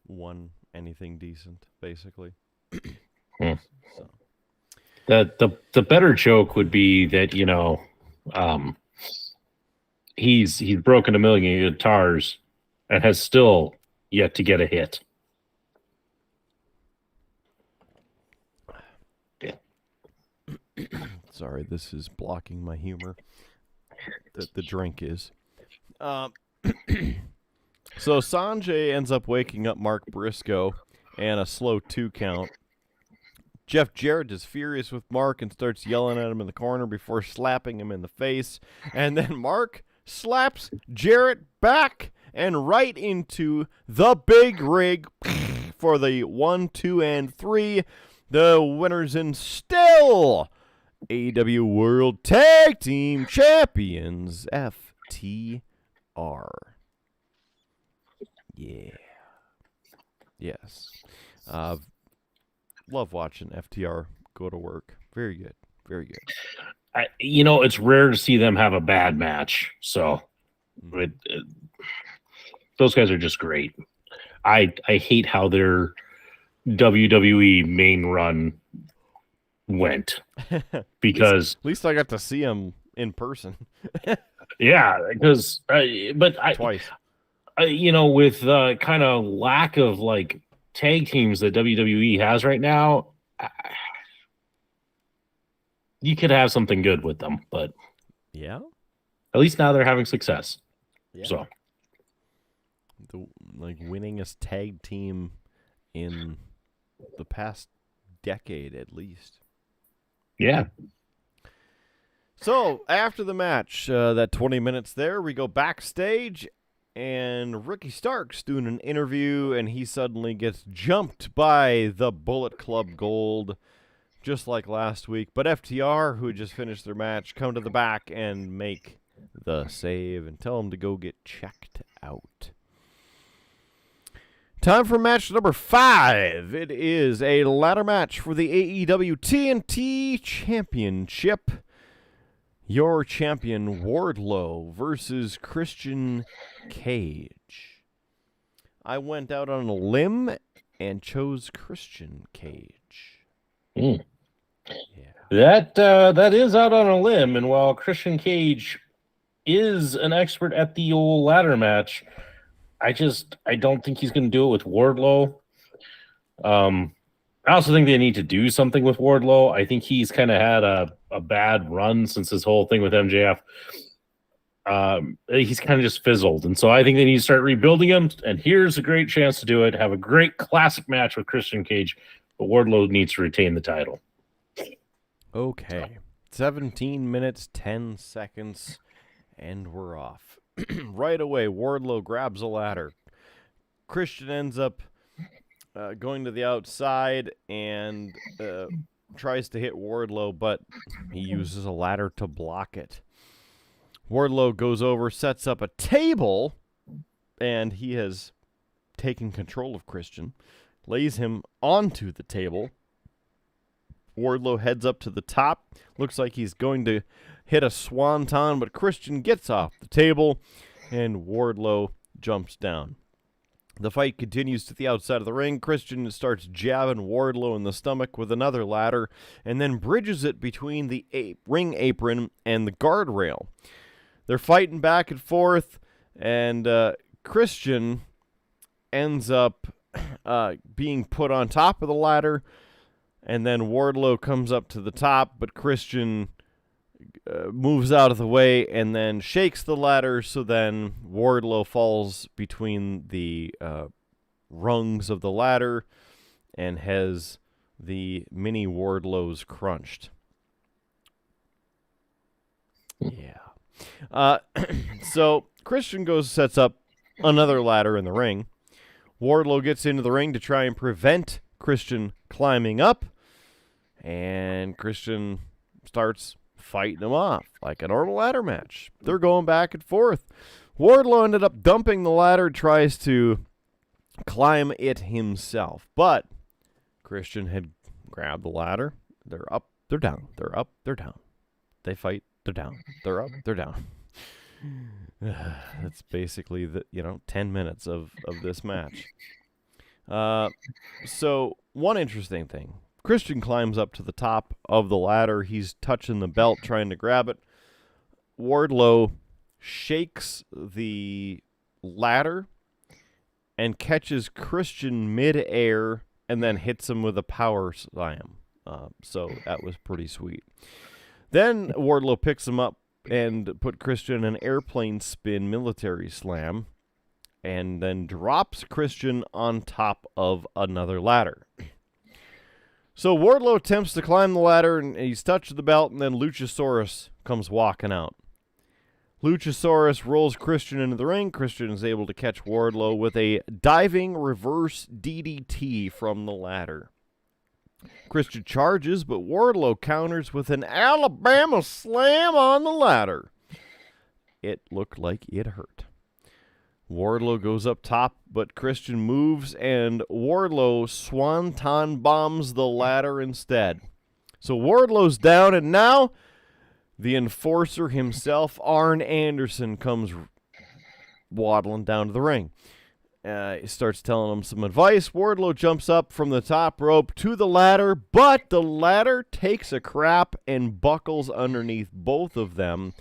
won anything decent, basically. So. The better joke would be that he's broken 1 million guitars and has still yet to get a hit. Sorry, this is blocking my humor. The drink is. So Sonjay ends up waking up Mark Briscoe and a slow 2 count. Jeff Jarrett is furious with Mark and starts yelling at him in the corner before slapping him in the face. And then Mark slaps Jarrett back and right into the big rig for the 1, 2, and 3. The winners and still AEW World Tag Team Champions, FTR. Yeah. Yes. Love watching FTR go to work. Very good. Very good. It's rare to see them have a bad match. So those guys are just great. I hate how their WWE main run went because at least I got to see them in person. Yeah, because twice. With kind of lack of like tag teams that WWE has right now, you could have something good with them, but yeah, at least now they're having success. Yeah. So the winningest tag team in the past decade at least. Yeah. So after the match, that 20 minutes there, we go backstage. And Ricky Stark's doing an interview, and he suddenly gets jumped by the Bullet Club Gold, just like last week. But FTR, who had just finished their match, come to the back and make the save and tell him to go get checked out. Time for match number 5. It is a ladder match for the AEW TNT Championship. Your champion, Wardlow, versus Christian Cage. I went out on a limb and chose Christian Cage. Yeah. That is out on a limb, and while Christian Cage is an expert at the old ladder match, I don't think he's going to do it with Wardlow. I also think they need to do something with Wardlow. I think he's kind of had a bad run since this whole thing with MJF. He's kind of just fizzled. And so I think they need to start rebuilding him. And here's a great chance to do it. Have a great classic match with Christian Cage. But Wardlow needs to retain the title. Okay. 17 minutes, 10 seconds, and we're off. Right away, Wardlow grabs a ladder. Christian ends up going to the outside, and tries to hit Wardlow, but he uses a ladder to block it. Wardlow goes over, sets up a table, and he has taken control of Christian, lays him onto the table. Wardlow heads up to the top. Looks like he's going to hit a swanton, but Christian gets off the table, and Wardlow jumps down. The fight continues to the outside of the ring. Christian starts jabbing Wardlow in the stomach with another ladder, and then bridges it between the ring apron and the guardrail. They're fighting back and forth, and Christian ends up being put on top of the ladder, and then Wardlow comes up to the top, but Christian moves out of the way and then shakes the ladder, so then Wardlow falls between the rungs of the ladder and has the mini Wardlows crunched. Yeah. So Christian sets up another ladder in the ring. Wardlow gets into the ring to try and prevent Christian climbing up, and Christian starts fighting him off like a normal ladder match. They're going back and forth. Wardlow ended up dumping the ladder, tries to climb it himself, but Christian had grabbed the ladder. They're up, they're down. They're up, they're down. They fight, they're down. They're up, they're down. That's basically 10 minutes of this match. So one interesting thing. Christian climbs up to the top of the ladder. He's touching the belt, trying to grab it. Wardlow shakes the ladder and catches Christian mid-air and then hits him with a power slam. So that was pretty sweet. Then Wardlow picks him up and put Christian in an airplane spin military slam, and then drops Christian on top of another ladder. So Wardlow attempts to climb the ladder, and he's touched the belt, and then Luchasaurus comes walking out. Luchasaurus rolls Christian into the ring. Christian is able to catch Wardlow with a diving reverse DDT from the ladder. Christian charges, but Wardlow counters with an Alabama slam on the ladder. It looked like it hurt. Wardlow goes up top, but Christian moves, and Wardlow swanton bombs the ladder instead. So Wardlow's down, and now the enforcer himself, Arn Anderson, comes waddling down to the ring. He starts telling him some advice. Wardlow jumps up from the top rope to the ladder, but the ladder takes a crap and buckles underneath both of them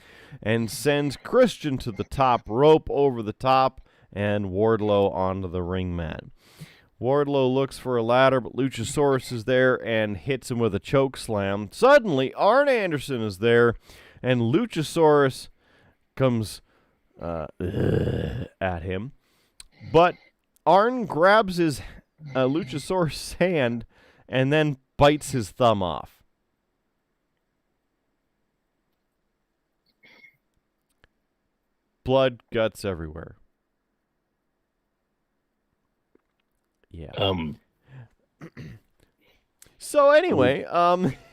and sends Christian to the top rope over the top and Wardlow onto the ring mat. Wardlow looks for a ladder, but Luchasaurus is there and hits him with a choke slam. Suddenly, Arn Anderson is there, and Luchasaurus comes at him. But Arn grabs his Luchasaurus' hand and then bites his thumb off. Blood, guts everywhere. Yeah. So anyway,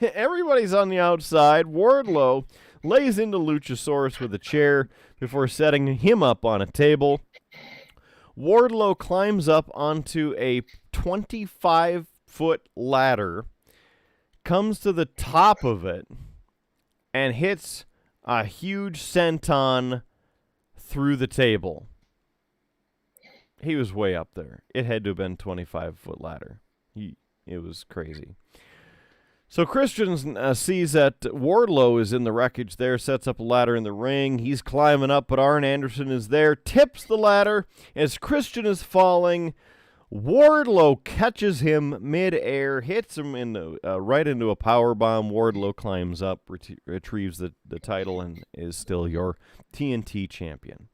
everybody's on the outside. Wardlow lays into Luchasaurus with a chair before setting him up on a table. Wardlow climbs up onto a 25-foot ladder, comes to the top of it, and hits a huge senton through the table. He was way up there. It had to have been a 25-foot ladder. It was crazy. So Christian sees that Wardlow is in the wreckage there, sets up a ladder in the ring. He's climbing up, but Arn Anderson is there, tips the ladder. As Christian is falling, Wardlow catches him mid-air, hits him right into a powerbomb. Wardlow climbs up, retrieves the title, and is still your TNT champion.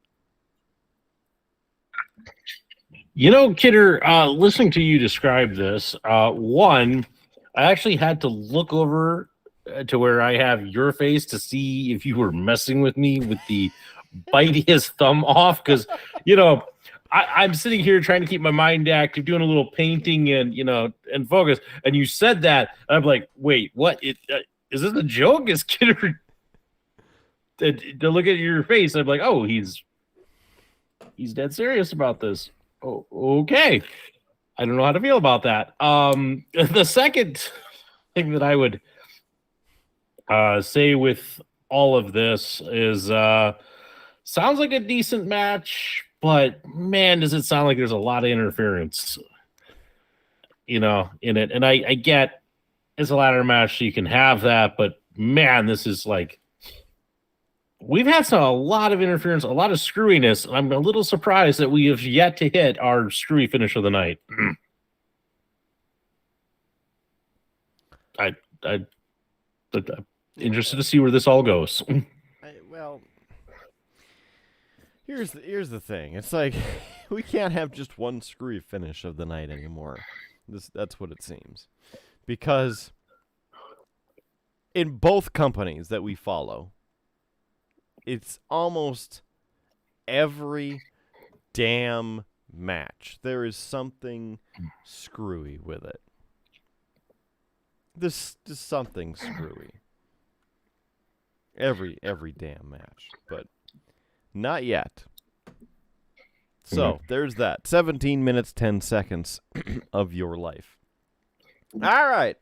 You know, Kidder, listening to you describe this, one, I actually had to look over to where I have your face to see if you were messing with me with the bite his thumb off. Because, I'm sitting here trying to keep my mind active, doing a little painting and and focus. And you said that, and I'm like, wait, what? Is this a joke? Is Kidder to look at your face? I'm like, oh, he's dead serious about this. Oh, okay. I don't know how to feel about that. The second thing that I would say with all of this is sounds like a decent match, but man, does it sound like there's a lot of interference, in it. And I get it's a ladder match, so you can have that, but man, this is like we've had a lot of interference, a lot of screwiness. And I'm a little surprised that we have yet to hit our screwy finish of the night. I'm interested to see where this all goes. Well, here's the thing. It's like we can't have just one screwy finish of the night anymore. That's what it seems. Because in both companies that we follow, it's almost every damn match there is something screwy with it. This is something screwy. Every damn match, but not yet. So there's that. 17 minutes, 10 seconds of your life. All right.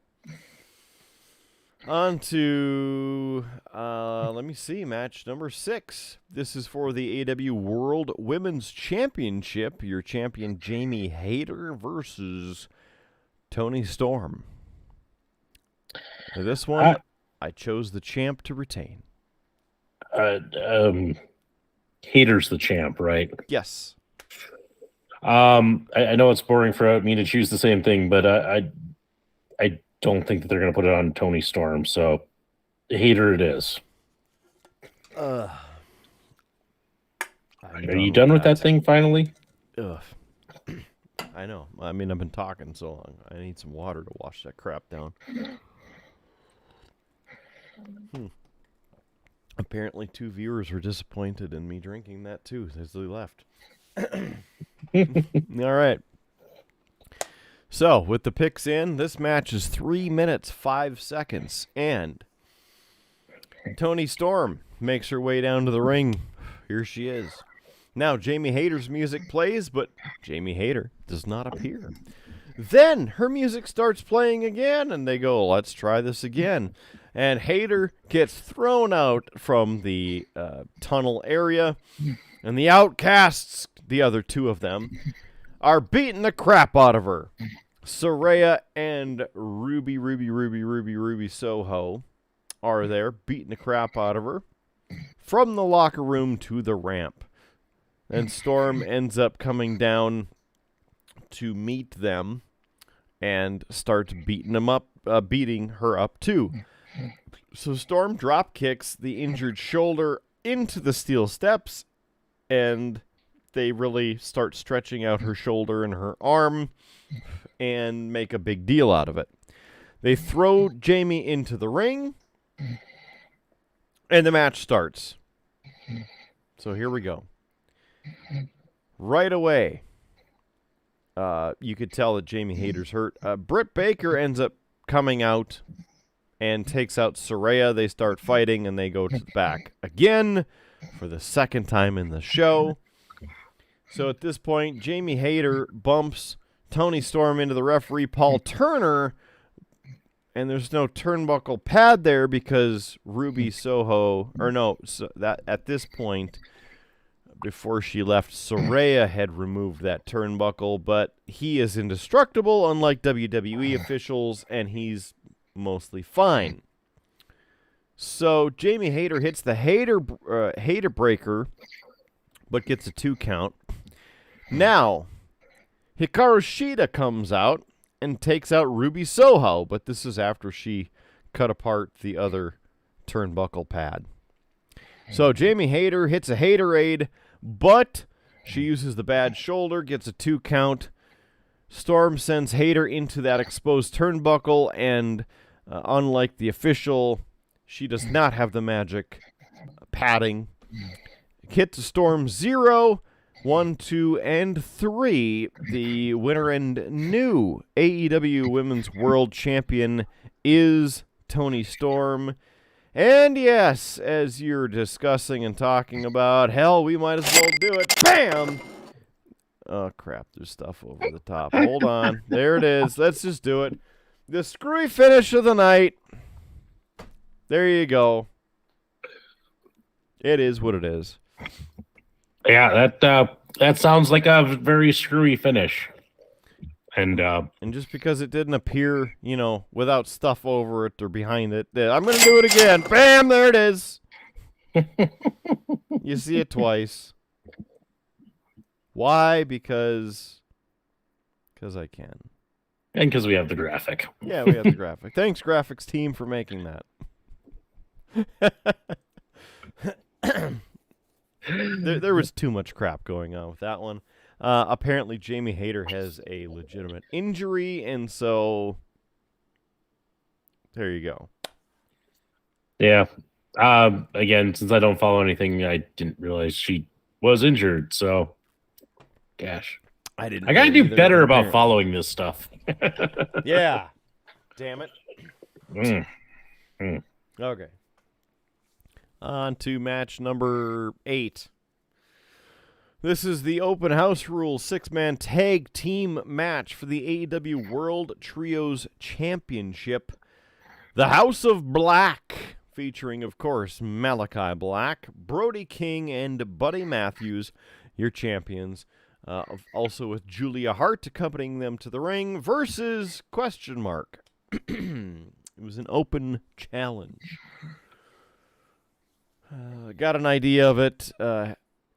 On to, let me see, match number 6. This is for the AEW World Women's Championship. Your champion, Jamie Hayter, versus Toni Storm. For this one, I chose the champ to retain. Hayter's the champ, right? Yes. I know it's boring for me to choose the same thing, but I don't think that they're going to put it on Toni Storm, so Hayter it is. Are you done with that thing finally? Ugh. I know. I mean, I've been talking so long. I need some water to wash that crap down. Apparently 2 viewers were disappointed in me drinking that too as they left. All right. So, with the picks in, this match is 3 minutes, 5 seconds, and Toni Storm makes her way down to the ring. Here she is. Now, Jamie Hayter's music plays, but Jamie Hayter does not appear. Then her music starts playing again, and they go, let's try this again. And Hayter gets thrown out from the tunnel area, and the Outcasts, the other 2 of them, are beating the crap out of her. Saraya and Ruby Soho are there, beating the crap out of her. From the locker room to the ramp. And Storm ends up coming down to meet them and starts beating her up too. So Storm drop kicks the injured shoulder into the steel steps, and they really start stretching out her shoulder and her arm and make a big deal out of it. They throw Jamie into the ring, and the match starts. So here we go. Right away, you could tell that Jamie Hayter's hurt. Britt Baker ends up coming out and takes out Saraya. They start fighting, and they go to the back again for the second time in the show. So at this point, Jamie Hayter bumps Toni Storm into the referee, Paul Turner, and there's no turnbuckle pad there because Ruby Soho, at this point, before she left, Saraya had removed that turnbuckle, but he is indestructible, unlike WWE officials, and he's mostly fine. So Jamie Hayter hits the Hayter breaker, but gets a 2 count. Now, Hikaru Shida comes out and takes out Ruby Soho, but this is after she cut apart the other turnbuckle pad. So Jamie Hayter hits a Haterade, but she uses the bad shoulder, gets a 2 count. Storm sends Hayter into that exposed turnbuckle, and unlike the official, she does not have the magic padding. Hit to Storm 0, 1, 2, and 3. The winner and new AEW Women's World Champion is Toni Storm. And yes, as you're discussing and talking about, hell, we might as well do it. Bam! Oh, crap, there's stuff over the top. Hold on. There it is. Let's just do it. The screwy finish of the night. There you go. It is what it is. Yeah, that sounds like a very screwy finish. And just because it didn't appear, without stuff over it or behind it, I'm going to do it again. Bam, there it is. You see it twice. Why? Because I can. And because we have the graphic. Yeah, we have the graphic. Thanks, graphics team, for making that. There was too much crap going on with that one. Apparently, Jamie Hayter has a legitimate injury, and so there you go. Yeah. Again, since I don't follow anything, I didn't realize she was injured. So, gosh, I gotta do better about following this stuff. Yeah. Damn it. Okay. On to match number 8. This is the Open House Rules 6-man tag team match for the AEW World Trios Championship. The House of Black, featuring, of course, Malachi Black, Brody King, and Buddy Matthews, your champions. Also with Julia Hart accompanying them to the ring versus ? It was an open challenge. Got an idea of it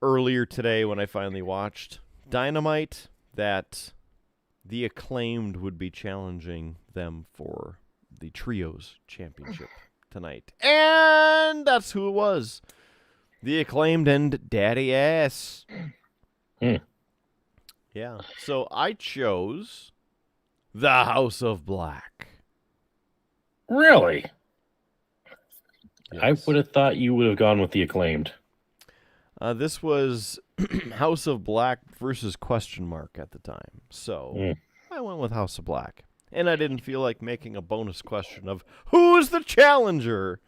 earlier today when I finally watched Dynamite that the Acclaimed would be challenging them for the Trios Championship tonight. And that's who it was. The Acclaimed and Daddy Ass. Yeah, so I chose the House of Black. Really? Yes. I would have thought you would have gone with the Acclaimed. This was House of Black versus ? At the time. So I went with House of Black. And I didn't feel like making a bonus question of who's the challenger?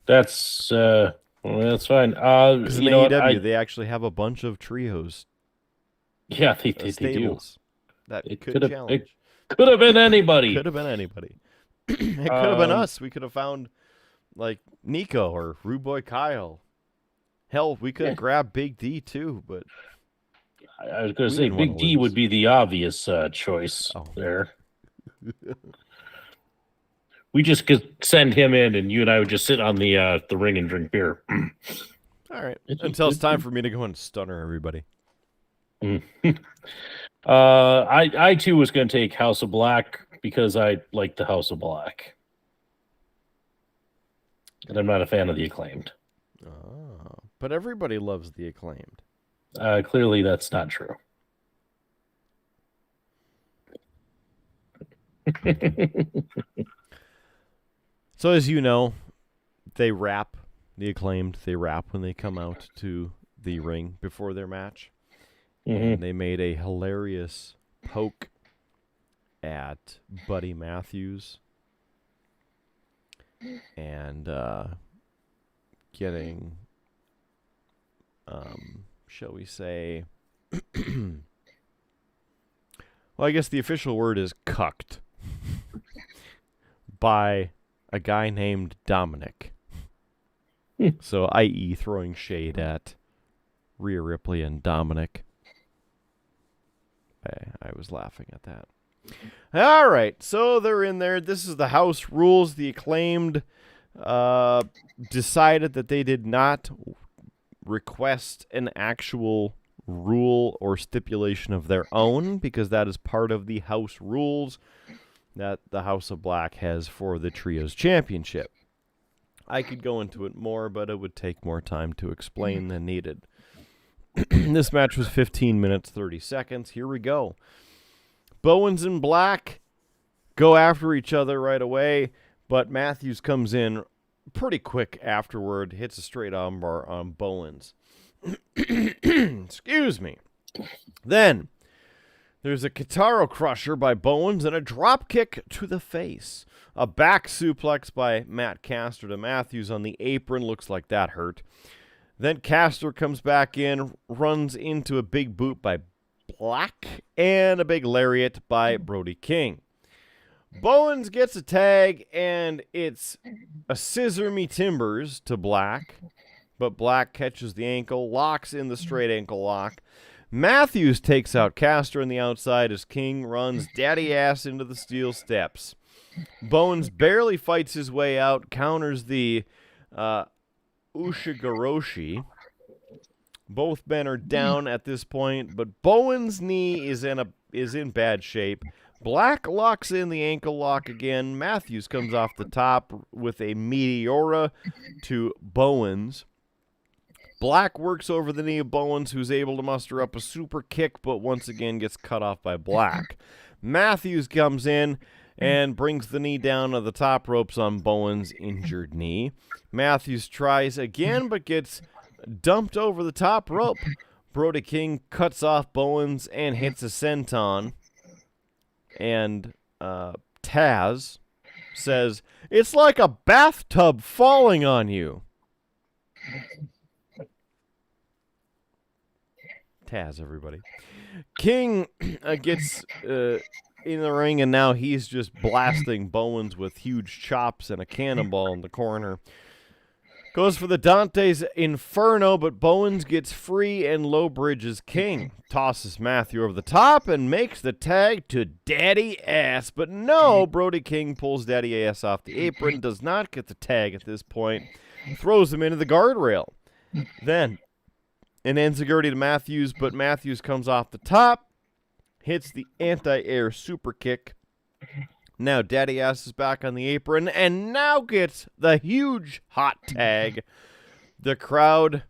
That's fine. Because in AEW, they actually have a bunch of trios. Yeah, they do. That could challenge. It could have been anybody. Could have been anybody. It could have been us. We could have found, like, Nico or Rude Boy Kyle. Hell, we could have grabbed Big D, too, but... I was going to say, Big D would be the obvious choice there. We just could send him in, and you and I would just sit on the ring and drink beer. All right. Until it's time for me to go and stunner everybody. I too was going to take House of Black because I like the House of Black. And I'm not a fan of the Acclaimed. Oh, but everybody loves the Acclaimed. Clearly that's not true. So as you know, they rap, the Acclaimed, they rap when they come out to the ring before their match. And they made a hilarious poke at Buddy Matthews and getting, shall we say, well, I guess the official word is cucked by a guy named Dominic. So, i.e. throwing shade at Rhea Ripley and Dominic. I was laughing at that. All right, so they're in there. This is the House Rules. The Acclaimed decided that they did not request an actual rule or stipulation of their own because that is part of the House Rules that the House of Black has for the Trios Championship. I could go into it more, but it would take more time to explain than needed. This match was 15 minutes, 30 seconds. Here we go. Bowens and Black go after each other right away, but Matthews comes in pretty quick afterward, hits a straight armbar on Bowens. Excuse me. Then there's a Kitaro Crusher by Bowens and a drop kick to the face. A back suplex by Matt Caster to Matthews on the apron. Looks like that hurt. Then Caster comes back in, runs into a big boot by Black and a big lariat by Brody King. Bowens gets a tag, and it's a scissor me timbers to Black, but Black catches the ankle, locks in the straight ankle lock. Matthews takes out Caster on the outside as King runs daddy ass into the steel steps. Bowens barely fights his way out, counters the Ushigoroshi. Both men are down at this point, but Bowens' knee is in bad shape. Black locks in the ankle lock again. Matthews comes off the top with a Meteora to Bowens. Black works over the knee of Bowens, who's able to muster up a super kick, but once again gets cut off by Black. Matthews comes in and brings the knee down to the top ropes on Bowens' injured knee. Matthews tries again, but gets dumped over the top rope. Brody King cuts off Bowens and hits a senton. And Taz says, "It's like a bathtub falling on you." Taz, everybody. King gets in the ring, and now he's just blasting Bowens with huge chops and a cannonball in the corner. Goes for the Dante's Inferno, but Bowens gets free and low bridges King. Tosses Matthew over the top and makes the tag to Daddy Ass. But no, Brody King pulls Daddy Ass off the apron, does not get the tag at this point, throws him into the guardrail. Then an enziguri to Matthews, but Matthews comes off the top, hits the anti-air super kick. Now Daddy Ass is back on the apron and now gets the huge hot tag. The crowd,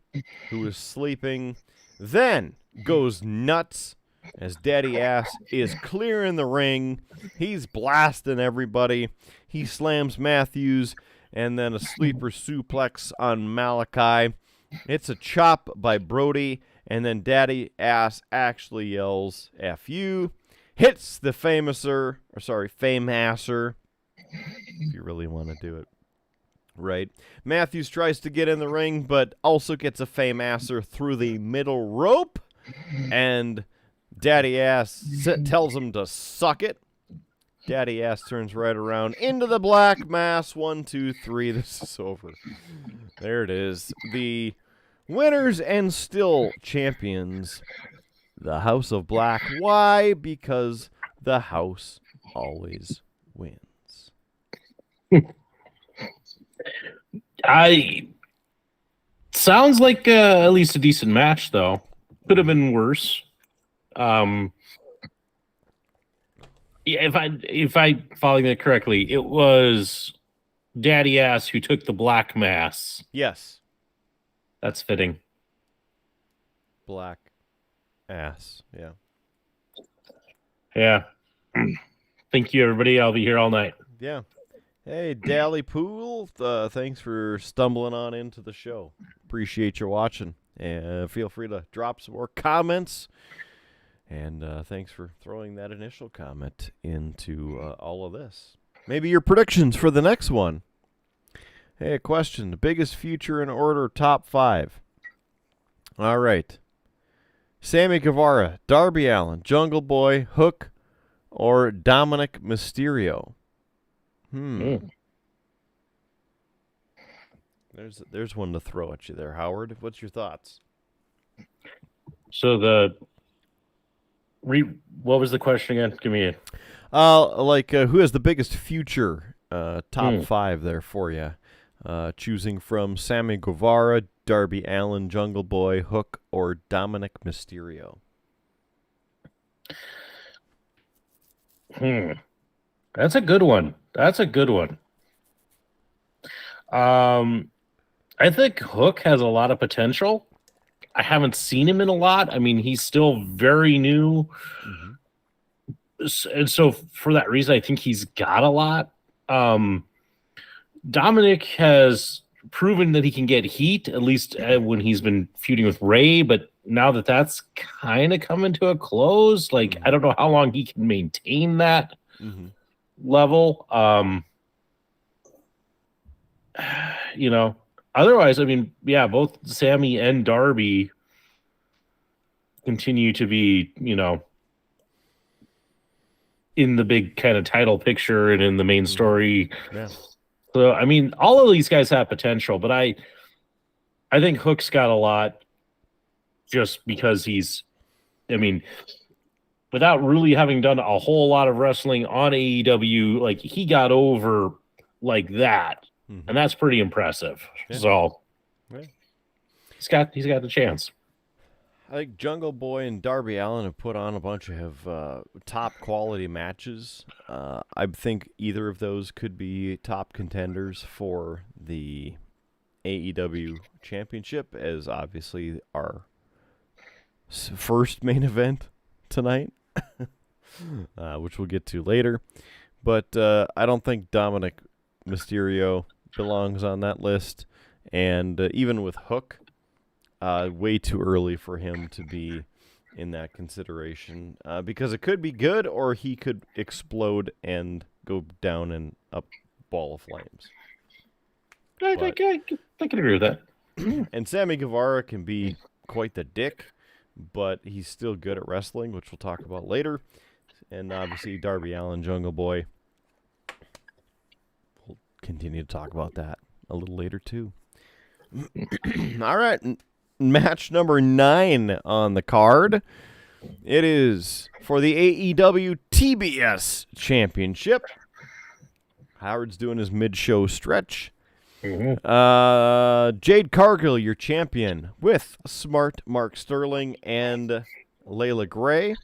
who is sleeping, then goes nuts as Daddy Ass is clearing the ring. He's blasting everybody. He slams Matthews and then a sleeper suplex on Malachi. It's a chop by Brody, and then Daddy Ass actually yells, "F you." Hits the Fame-asser, if you really want to do it right. Matthews tries to get in the ring, but also gets a Fame-asser through the middle rope, and Daddy Ass tells him to suck it. Daddy Ass turns right around into the black mass. 1, 2, 3. This is over. There it is. The winners and still champions, the House of Black. Why? Because the house always wins. Sounds like at least a decent match, though. Could have been worse. Yeah, if I following that correctly, it was Daddy Ass who took the black mass. Yes. That's fitting. Black ass. Yeah. Yeah. Thank you, everybody. I'll be here all night. Yeah. Hey, Dally Pool. Thanks for stumbling on into the show. Appreciate you watching. And feel free to drop some more comments. And thanks for throwing that initial comment into all of this. Maybe your predictions for the next one. Hey, a question. The biggest future in order, top 5. All right. Sammy Guevara, Darby Allin, Jungle Boy, Hook, or Dominic Mysterio? There's one to throw at you there, Howard. What's your thoughts? So what was the question again? Give me it. Who has the biggest future? Top 5 there for you. Choosing from Sammy Guevara, Darby Allin, Jungle Boy, Hook, or Dominic Mysterio. That's a good one. I think Hook has a lot of potential. I haven't seen him in a lot. I mean, he's still very new. Mm-hmm. And so for that reason, I think he's got a lot. Dominic has proven that he can get heat, at least when he's been feuding with Ray, but now that that's kind of coming to a close, like, I don't know how long he can maintain that level. You know, otherwise, I mean, yeah, both Sammy and Darby continue to be, you know, in the big kind of title picture and in the main story. Yeah. So, I mean, all of these guys have potential, but I think Hook's got a lot just because he's, I mean, without really having done a whole lot of wrestling on AEW, like, he got over like that, and that's pretty impressive. Yeah. So, he's got the chance. I think Jungle Boy and Darby Allin have put on a bunch of top quality matches. I think either of those could be top contenders for the AEW Championship, as obviously our first main event tonight, which we'll get to later. But I don't think Dominic Mysterio belongs on that list, and even with Hook, way too early for him to be in that consideration, because it could be good or he could explode and go down in a ball of flames. I can agree with that. And Sammy Guevara can be quite the dick, but he's still good at wrestling, which we'll talk about later. And obviously Darby Allin, Jungle Boy. We'll continue to talk about that a little later too. All right. Match number 9 on the card. It is for the AEW TBS Championship. Howard's doing his mid-show stretch. Jade Cargill, your champion, with Smart Mark Sterling and Layla Gray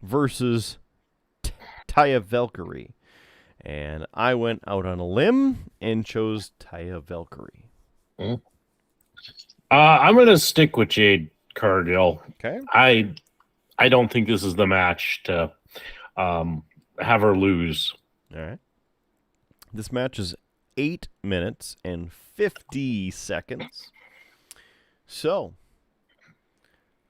versus Taya Valkyrie. And I went out on a limb and chose Taya Valkyrie. I'm going to stick with Jade Cargill. Okay. I don't think this is the match to have her lose. All right. This match is 8 minutes and 50 seconds. So,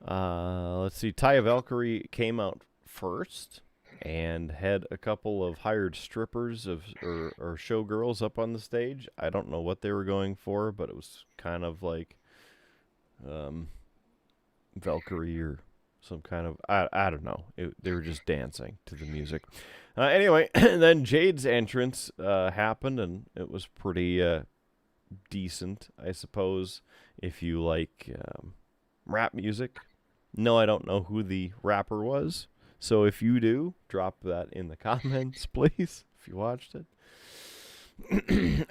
let's see. Taya Valkyrie came out first and had a couple of hired strippers or showgirls up on the stage. I don't know what they were going for, but it was kind of like Valkyrie or some kind of, I don't know. They were just dancing to the music. Anyway, then Jade's entrance happened, and it was pretty decent, I suppose, if you like rap music. No, I don't know who the rapper was. So if you do, drop that in the comments, please, if you watched it.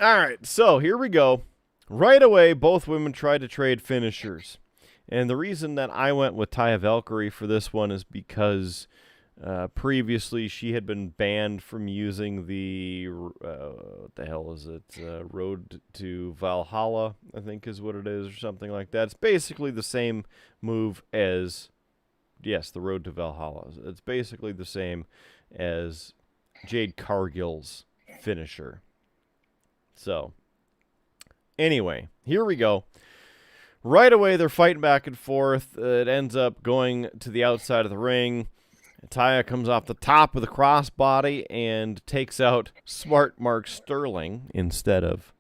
All right, so here we go. Right away, both women tried to trade finishers. And the reason that I went with Taya Valkyrie for this one is because previously she had been banned from using the, what the hell is it, Road to Valhalla, I think is what it is, or something like that. It's basically the same move as, yes, the Road to Valhalla. It's basically the same as Jade Cargill's finisher. So, anyway, here we go. Right away, they're fighting back and forth. It ends up going to the outside of the ring. Taya comes off the top of the crossbody and takes out Smart Mark Sterling instead of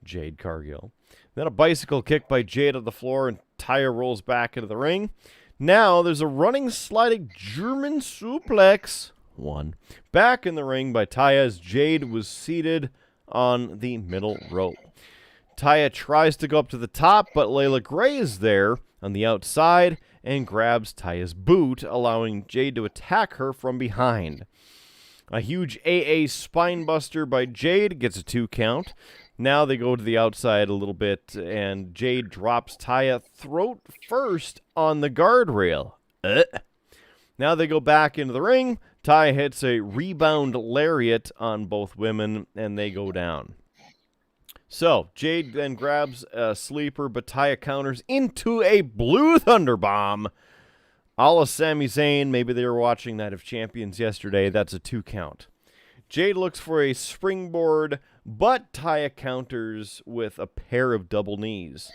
Jade Cargill. Then a bicycle kick by Jade on the floor, and Taya rolls back into the ring. Now there's a running, sliding German suplex. Back in the ring by Taya as Jade was seated on the middle rope. Taya tries to go up to the top, but Layla Gray is there on the outside and grabs Taya's boot, allowing Jade to attack her from behind. A huge AA spinebuster by Jade gets a 2 count. Now they go to the outside a little bit, and Jade drops Taya throat first on the guardrail. Now they go back into the ring. Taya hits a rebound lariat on both women, and they go down. So, Jade then grabs a sleeper, but Taya counters into a Blue Thunder Bomb. A la Sami Zayn, maybe they were watching Night of Champions yesterday. That's a 2 count. Jade looks for a springboard, but Taya counters with a pair of double knees.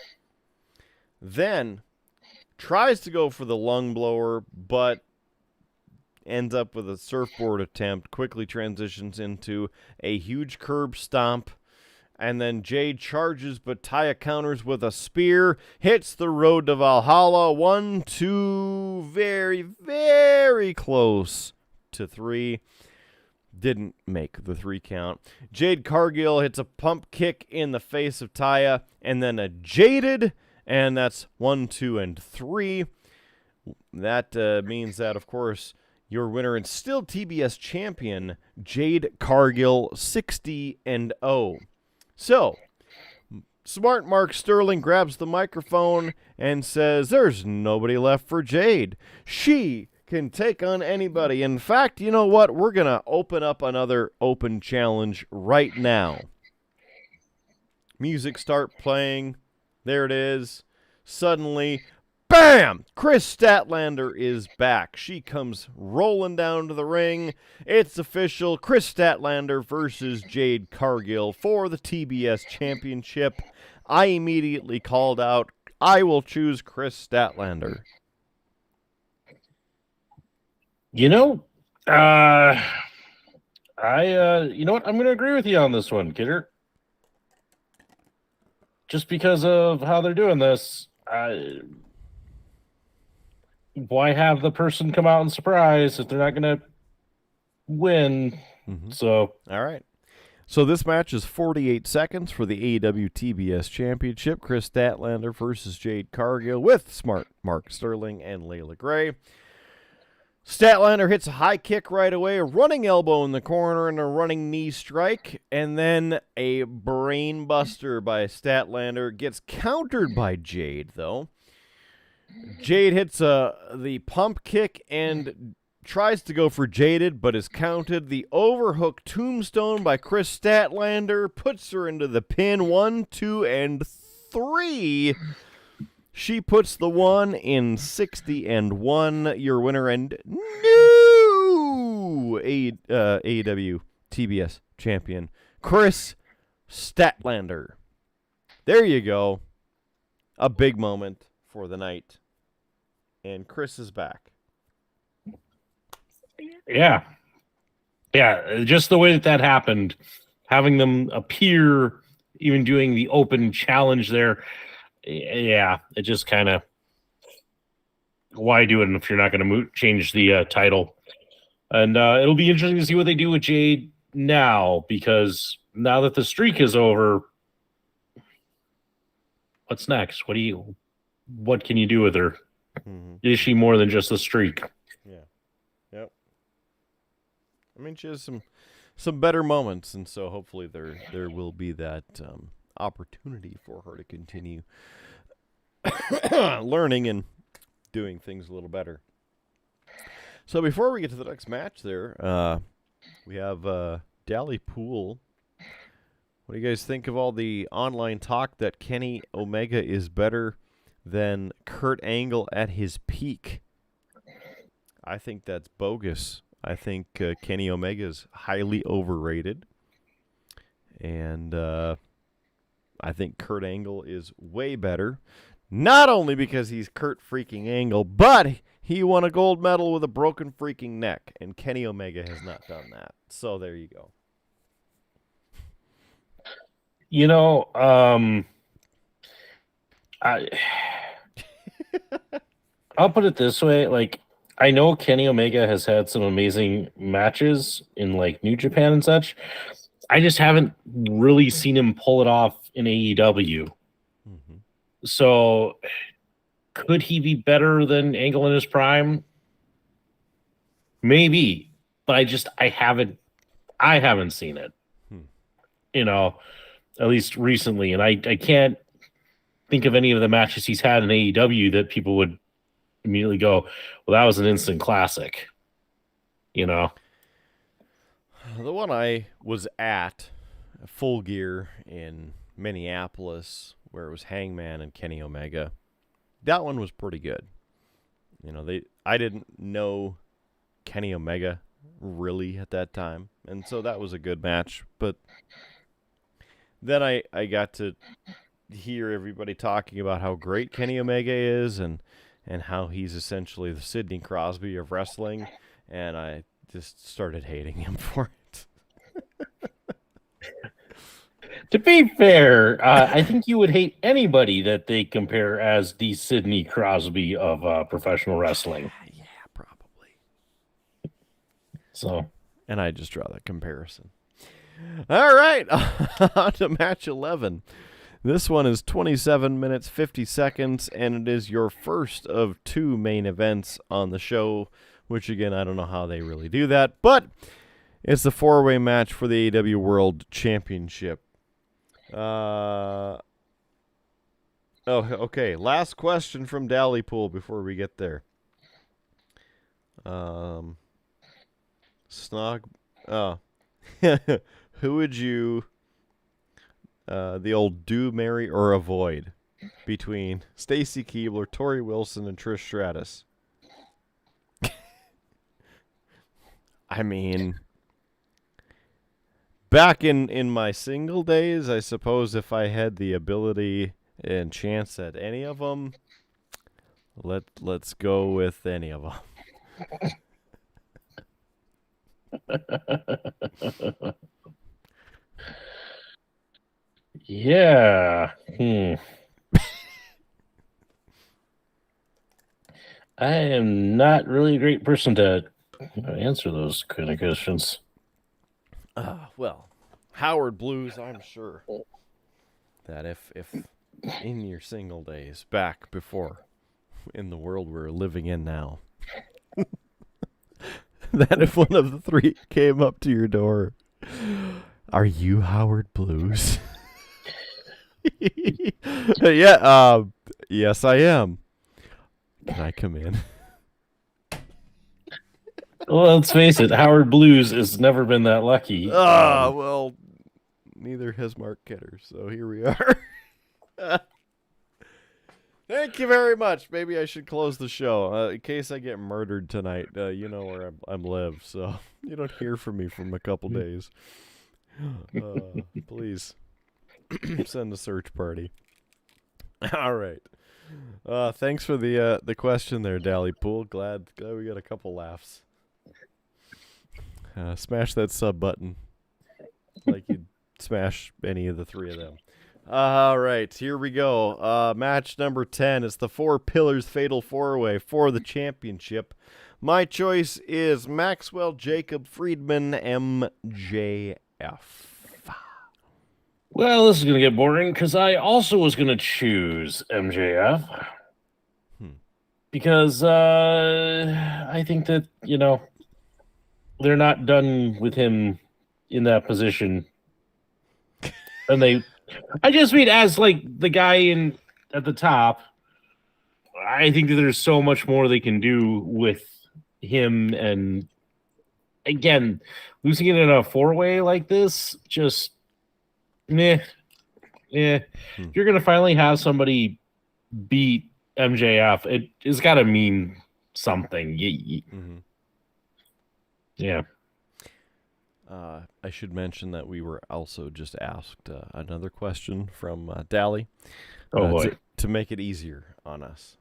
Then tries to go for the lung blower, but ends up with a surfboard attempt, quickly transitions into a huge curb stomp, and then Jade charges, but Taya counters with a spear, hits the road to Valhalla. 1, 2, very, very close to 3. Didn't make the 3 count. Jade Cargill hits a pump kick in the face of Taya, and then a Jaded, and that's 1, 2, and 3. That means that, of course, your winner and still TBS champion, Jade Cargill, 60-0. So, smart Mark Sterling grabs the microphone and says, there's nobody left for Jade. She can take on anybody. In fact, you know what? We're going to open up another open challenge right now. Music start playing. There it is. Suddenly, bam! Chris Statlander is back. She comes rolling down to the ring. It's official. Chris Statlander versus Jade Cargill for the TBS Championship. I immediately called out, I will choose Chris Statlander. You know, you know what? I'm going to agree with you on this one, Kidder. Just because of how they're doing this, why have the person come out and surprise if they're not going to win? Mm-hmm. So, all right. So this match is 48 seconds for the AEW TBS Championship. Chris Statlander versus Jade Cargill with smart Mark Sterling and Layla Gray. Statlander hits a high kick right away, a running elbow in the corner, and a running knee strike, and then a brain buster by Statlander. Gets countered by Jade, though. Jade hits the pump kick and tries to go for Jaded, but is counted. The overhook tombstone by Chris Statlander puts her into the pin. 1, 2, and 3. She puts the 1 in 60-1. Your winner and new AEW TBS champion, Chris Statlander. There you go. A big moment for the night. And Chris is back. yeah. Yeah, just the way that happened, having them appear, even doing the open challenge there, yeah, it just kind of, why do it if you're not going to change the title? And it'll be interesting to see what they do with Jade now, because now that the streak is over, what's next? What can you do with her? Mm-hmm. Is she more than just a streak? Yeah. Yep. I mean, she has some better moments, and so hopefully there will be that opportunity for her to continue learning and doing things a little better. So before we get to the next match there, we have Dally Pool. What do you guys think of all the online talk that Kenny Omega is better than Kurt Angle at his peak? I think that's bogus. I think Kenny Omega is highly overrated. And I think Kurt Angle is way better. Not only because he's Kurt freaking Angle, but he won a gold medal with a broken freaking neck. And Kenny Omega has not done that. So there you go. You know, I'll put it this way. Like, I know Kenny Omega has had some amazing matches in like New Japan and such. I just haven't really seen him pull it off in AEW. Mm-hmm. So could he be better than Angle in his prime? Maybe, but I haven't seen it. You know, at least recently, and I can't think of any of the matches he's had in AEW that people would immediately go, well, that was an instant classic. You know, the one I was at, Full Gear in Minneapolis, where it was Hangman and Kenny Omega, that one was pretty good. You know, I didn't know Kenny Omega really, at that time. And so that was a good match. But then I got to hear everybody talking about how great Kenny Omega is and how he's essentially the Sidney Crosby of wrestling. And I just started hating him for it. To be fair, I think you would hate anybody that they compare as the Sidney Crosby of professional wrestling. Yeah, probably. So, and I just draw that comparison. All right, on to match 11. This one is 27 minutes, 50 seconds, and it is your first of 2 main events on the show, which, again, I don't know how they really do that, but it's the 4-way match for the AEW World Championship. Okay. Last question from Dallypool before we get there. Snog. Oh. Who would you, the old do, marry, or avoid between Stacy Keibler, Tori Wilson, and Trish Stratus? I mean, back in my single days, I suppose if I had the ability and chance at any of them, let's go with any of them. Yeah. I am not really a great person to answer those kind of questions. Well, Howard Blues, I'm sure that if in your single days, back before, in the world we're living in now, that if one of the 3 came up to your door, are you Howard Blues? Yeah, yes, I am. Can I come in? Well, let's face it, Howard Blues has never been that lucky. Well, neither has Mark Kidder, so here we are. Thank you very much. Maybe I should close the show. In case I get murdered tonight, you know where I'm live, so you don't hear from me for a couple days. Please send a search party. All right. Thanks for the question there, Dallypool. Glad we got a couple laughs. Smash that sub button like you'd smash any of the 3 of them. All right, here we go. Match number 10 is the 4 Pillars Fatal 4-Way for the championship. My choice is Maxwell Jacob Friedman, MJF. Well, this is going to get boring because I also was going to choose MJF. Because I think that, they're not done with him in that position. And I just mean as like the guy at the top, I think that there's so much more they can do with him. And again, losing it in a 4-way like this, just meh. Yeah. If you're going to finally have somebody beat MJF, it's got to mean something. Yeah. I should mention that we were also just asked another question from Dally. Oh, boy. To make it easier on us.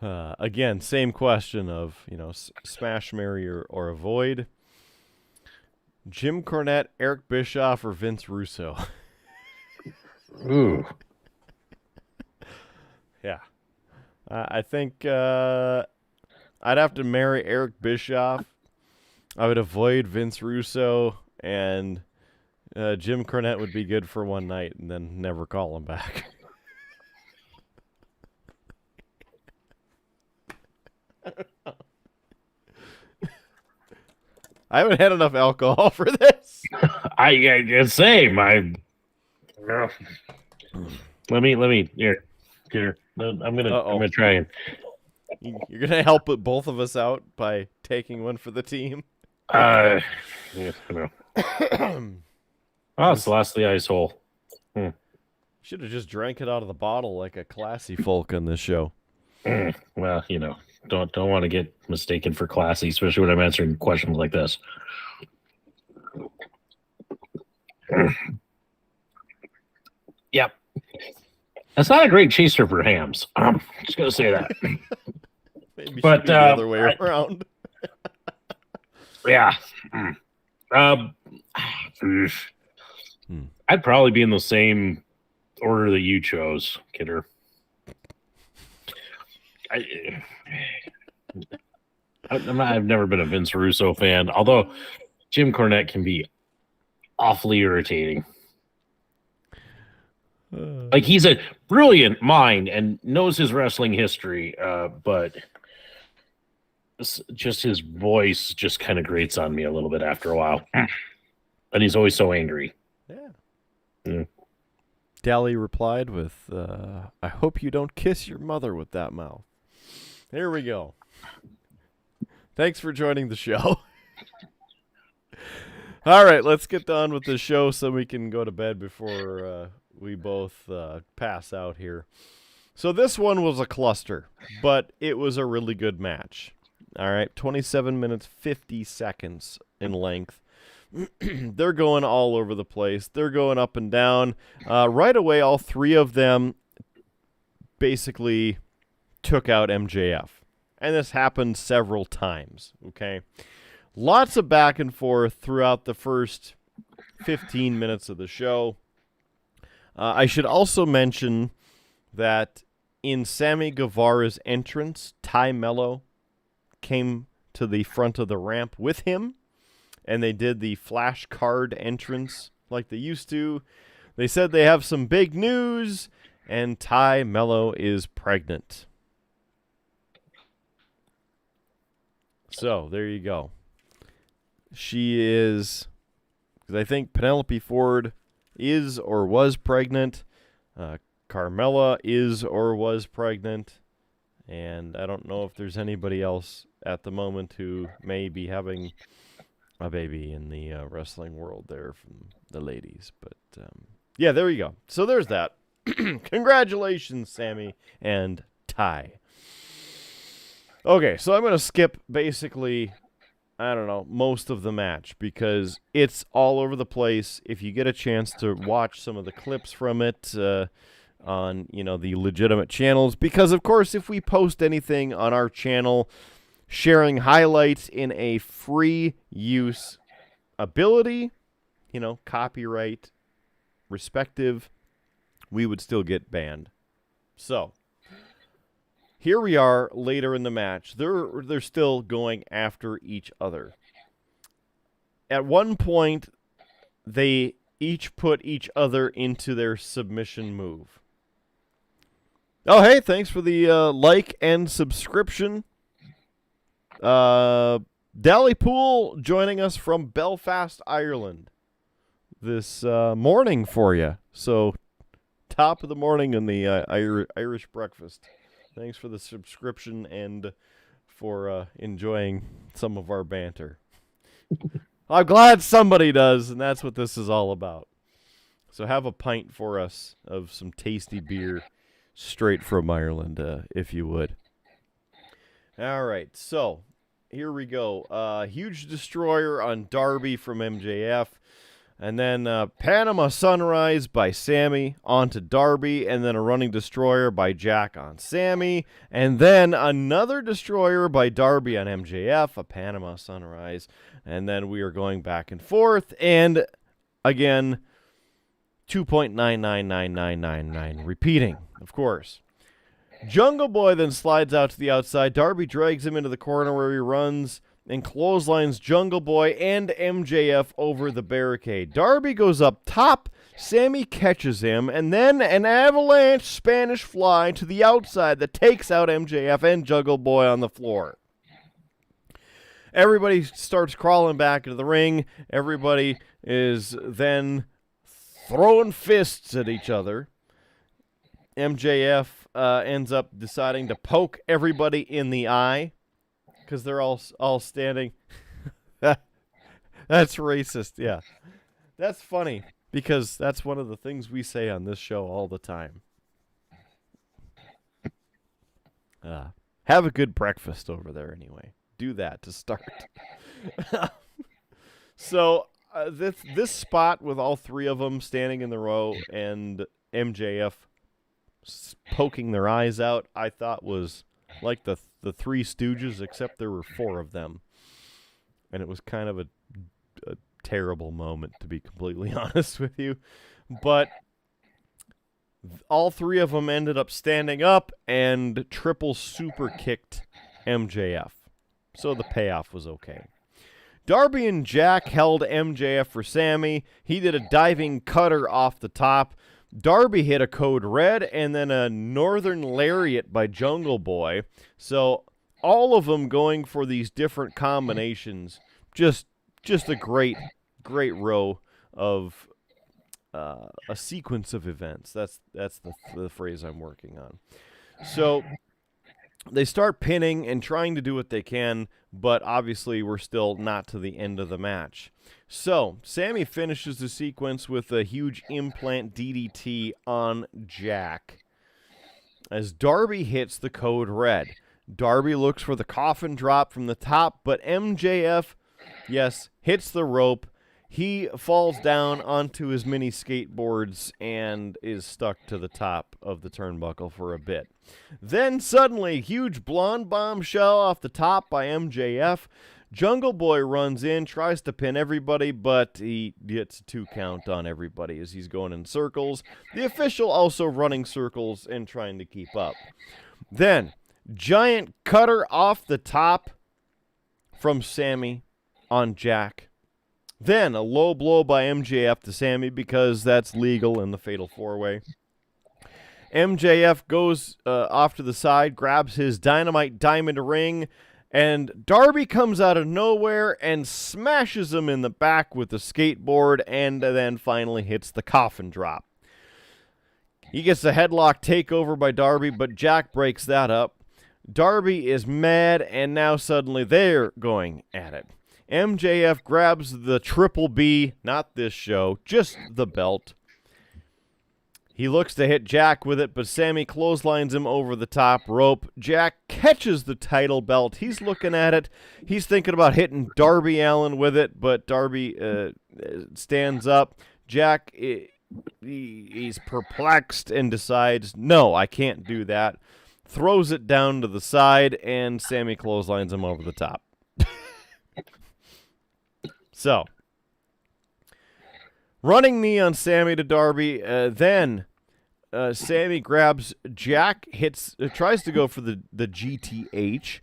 Again, same question of, smash, marry, or avoid. Jim Cornette, Eric Bischoff, or Vince Russo? Ooh. Yeah. I think I'd have to marry Eric Bischoff. I would avoid Vince Russo, and Jim Cornette would be good for one night and then never call him back. I haven't had enough alcohol for this. Same. Let me here. I'm gonna try and. You're gonna help both of us out by taking one for the team. Yeah, I know. It's the last of the ice hole. Should have just drank it out of the bottle like a classy folk on this show. Well, Don't want to get mistaken for classy, especially when I'm answering questions like this. Yep. That's not a great chaser for hams. I'm just going to say that. Maybe But should be the other way around. Yeah. I'd probably be in the same order that you chose, Kidder. I've never been a Vince Russo fan, although Jim Cornette can be awfully irritating. Like, he's a brilliant mind and knows his wrestling history, but just his voice just kind of grates on me a little bit after a while. And he's always so angry. Yeah. Dally replied with, I hope you don't kiss your mother with that mouth. Here we go. Thanks for joining the show. All right, let's get on with the show so we can go to bed before we both pass out here. So this one was a cluster, but it was a really good match. All right, 27 minutes, 50 seconds in length. They're going all over the place. They're going up and down. Right away, all three of them basically took out MJF. And this happened several times, okay? Lots of back and forth throughout the first 15 minutes of the show. I should also mention that in Sammy Guevara's entrance, Ty Mello came to the front of the ramp with him, and they did the flash card entrance like they used to. They said they have some big news, and Ty Mello is pregnant. So, there you go. She is, because I think Penelope Ford is or was pregnant. Carmella is or was pregnant. And I don't know if there's anybody else at the moment who may be having a baby in the wrestling world there from the ladies. But, yeah, there you go. So there's that. Congratulations, Sammy and Ty. Okay, so I'm going to skip basically, I don't know, most of the match because it's all over the place. If you get a chance to watch some of the clips from it on, the legitimate channels, because, of course, if we post anything on our channel sharing highlights in a free use ability, copyright respective, we would still get banned. So here we are later in the match. They're still going after each other. At one point, they each put each other into their submission move. Oh, hey, thanks for the like and subscription. Dally Pool joining us from Belfast, Ireland this morning for you. So, top of the morning in the Irish breakfast. Thanks for the subscription and for enjoying some of our banter. I'm glad somebody does, and that's what this is all about. So have a pint for us of some tasty beer straight from Ireland, if you would. All right, so here we go. Huge destroyer on Darby from MJF. And then Panama Sunrise by Sammy onto Darby, and then a running destroyer by Jack on Sammy, and then another destroyer by Darby on MJF, a Panama Sunrise, and then we are going back and forth, and again, 2.999999 repeating, of course. Jungle Boy then slides out to the outside. Darby drags him into the corner where he runs and clotheslines Jungle Boy and MJF over the barricade. Darby goes up top, Sammy catches him, and then an avalanche Spanish fly to the outside that takes out MJF and Jungle Boy on the floor. Everybody starts crawling back into the ring. Everybody is then throwing fists at each other. MJF ends up deciding to poke everybody in the eye. Because they're all standing. That's racist, yeah. That's funny, because that's one of the things we say on this show all the time. Have a good breakfast over there anyway. Do that to start. So this spot with all three of them standing in the row and MJF poking their eyes out, I thought was like the Three Stooges, except there were four of them. And it was kind of a terrible moment, to be completely honest with you. But all three of them ended up standing up and triple super kicked MJF. So the payoff was okay. Darby and Jack held MJF for Sammy. He did a diving cutter off the top. Darby hit a code red and then a northern lariat by Jungle Boy. So all of them going for these different combinations. Just a great row of a sequence of events. That's the phrase I'm working on. So they start pinning and trying to do what they can, but obviously we're still not to the end of the match. So Sammy finishes the sequence with a huge implant DDT on Jack as Darby hits the code red. Darby looks for the coffin drop from the top, but MJF, yes, hits the rope. He falls down onto his mini skateboards and is stuck to the top of the turnbuckle for a bit. Then suddenly, huge blonde bombshell off the top by MJF. Jungle Boy runs in, tries to pin everybody, but he gets a 2 count on everybody as he's going in circles. The official also running circles and trying to keep up. Then, giant cutter off the top from Sammy on Jack. Then a low blow by MJF to Sammy because that's legal in the Fatal 4-Way. MJF goes off to the side, grabs his dynamite diamond ring, and Darby comes out of nowhere and smashes him in the back with the skateboard and then finally hits the coffin drop. He gets a headlock takeover by Darby, but Jack breaks that up. Darby is mad, and now suddenly they're going at it. MJF grabs the Triple B, not this show, just the belt. He looks to hit Jack with it, but Sammy clotheslines him over the top rope. Jack catches the title belt. He's looking at it. He's thinking about hitting Darby Allin with it, but Darby stands up. Jack, he's perplexed and decides, no, I can't do that. Throws it down to the side, and Sammy clotheslines him over the top. So, running knee on Sammy to Darby. Then Sammy grabs Jack, tries to go for the GTH.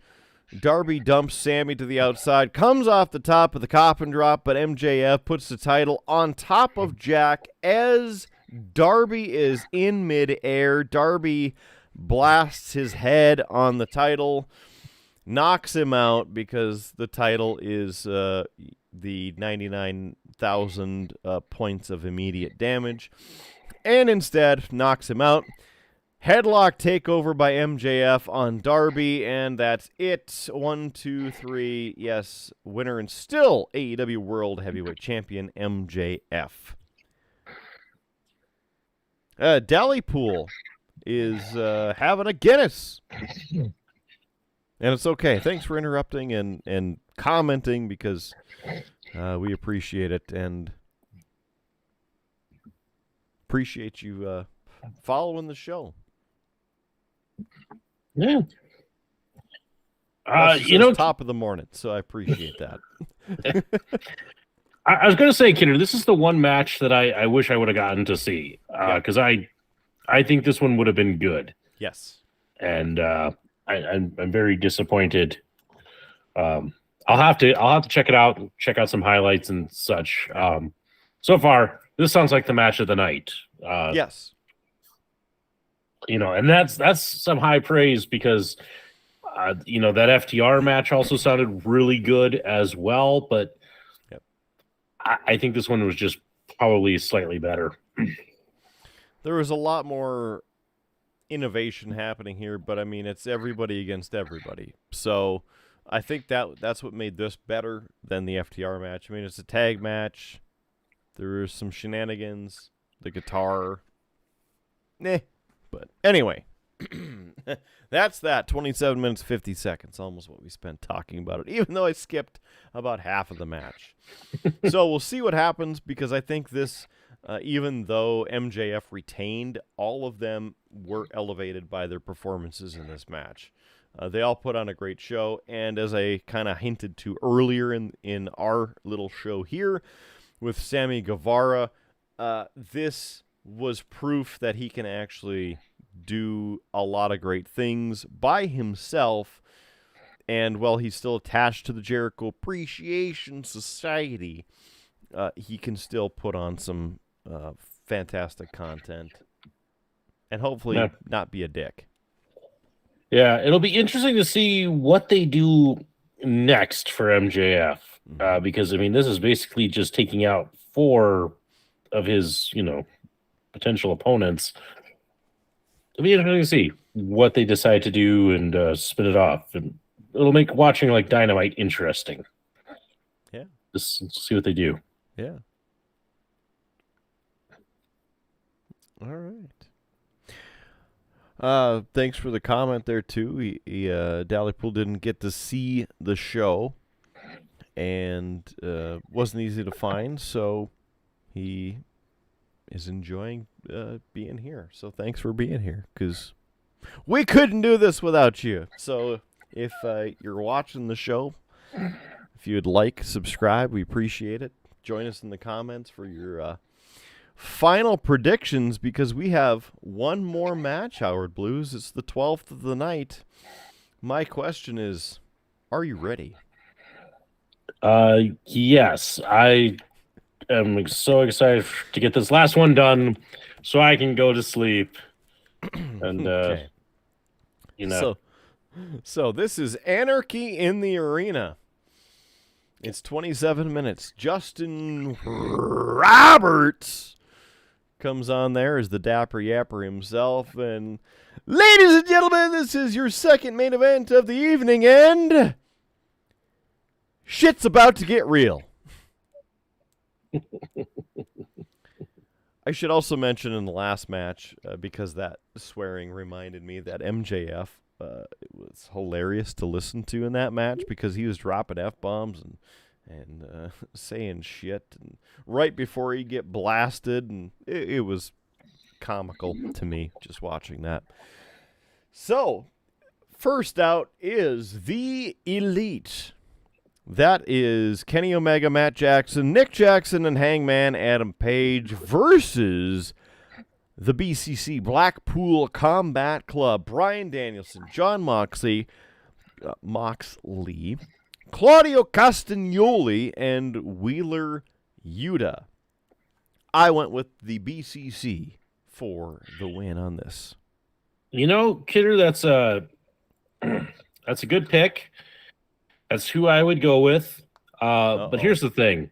Darby dumps Sammy to the outside, comes off the top of the coffin drop, but MJF puts the title on top of Jack as Darby is in midair. Darby blasts his head on the title, knocks him out because the title is the 99,000 points of immediate damage, and instead knocks him out. Headlock takeover by MJF on Darby, and that's it. 1, 2, 3. Yes, winner and still AEW World Heavyweight Champion MJF. Dallypool is having a Guinness. And it's okay. Thanks for interrupting and commenting because we appreciate it and appreciate you following the show. Yeah. Top of the morning, so I appreciate that. I was going to say, Kidder, this is the one match that I wish I would have gotten to see because I think this one would have been good. Yes. And I'm very disappointed. I'll have to check it out, check out some highlights and such. So far, this sounds like the match of the night. Yes. And that's some high praise because that FTR match also sounded really good as well, but yep. I think this one was just probably slightly better. There was a lot more innovation happening here, but I mean, it's everybody against everybody. So I think that's what made this better than the FTR match. I mean, it's a tag match. There was some shenanigans, the guitar. But anyway, That's that. 27 minutes, 50 seconds. Almost what we spent talking about it, even though I skipped about half of the match. So we'll see what happens, because I think this, even though MJF retained, all of them were elevated by their performances in this match. They all put on a great show, and as I kind of hinted to earlier in our little show here with Sammy Guevara, this was proof that he can actually do a lot of great things by himself, and while he's still attached to the Jericho Appreciation Society, he can still put on some fantastic content and hopefully not be a dick. Yeah, it'll be interesting to see what they do next for MJF, because, I mean, this is basically just taking out 4 of his, potential opponents. It'll be interesting to see what they decide to do and spin it off. And it'll make watching like Dynamite interesting. Yeah. Just see what they do. Yeah. All right. Thanks for the comment there too. Dallypool didn't get to see the show, and wasn't easy to find, so he is enjoying being here. So thanks for being here, because we couldn't do this without you. So if you're watching the show, if you'd like, subscribe. We appreciate it. Join us in the comments for your final predictions, because we have one more match, Howard Blues. It's the 12th of the night. My question is, are you ready? Yes. I am so excited to get this last one done so I can go to sleep. And, okay. So this is Anarchy in the Arena. It's 27 minutes. Justin Roberts comes on there as the Dapper Yapper himself. And ladies and gentlemen, this is your second main event of the evening, and shit's about to get real. I should also mention in the last match, because that swearing reminded me that MJF, it was hilarious to listen to in that match, because he was dropping F-bombs and saying shit, and right before he get blasted, and it was comical to me just watching that. So, first out is the Elite. That is Kenny Omega, Matt Jackson, Nick Jackson, and Hangman Adam Page versus the BCC Blackpool Combat Club. Bryan Danielson, John Moxley, Claudio Castagnoli, and Wheeler Yuta. I went with the BCC for the win on this. Kidder, that's a good pick. That's who I would go with. But here's the thing.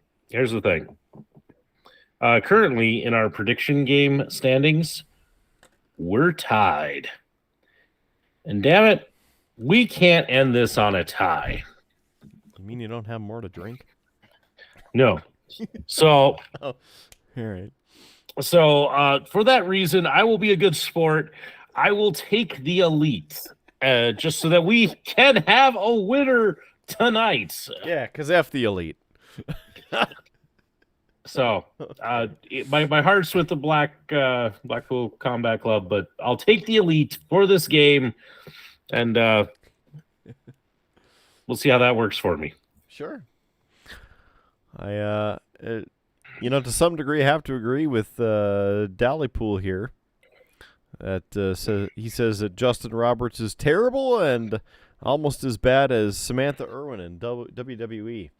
Currently, in our prediction game standings, we're tied. And damn it, we can't end this on a tie. You mean you don't have more to drink? No. So, all right. So, for that reason, I will be a good sport. I will take the Elite, just so that we can have a winner tonight. Yeah, because F the Elite. So, my heart's with the Blackpool Combat Club, but I'll take the Elite for this game, and we'll see how that works for me. Sure. I, to some degree, have to agree with Dallypool here. That he says that Justin Roberts is terrible and almost as bad as Samantha Irwin in WWE.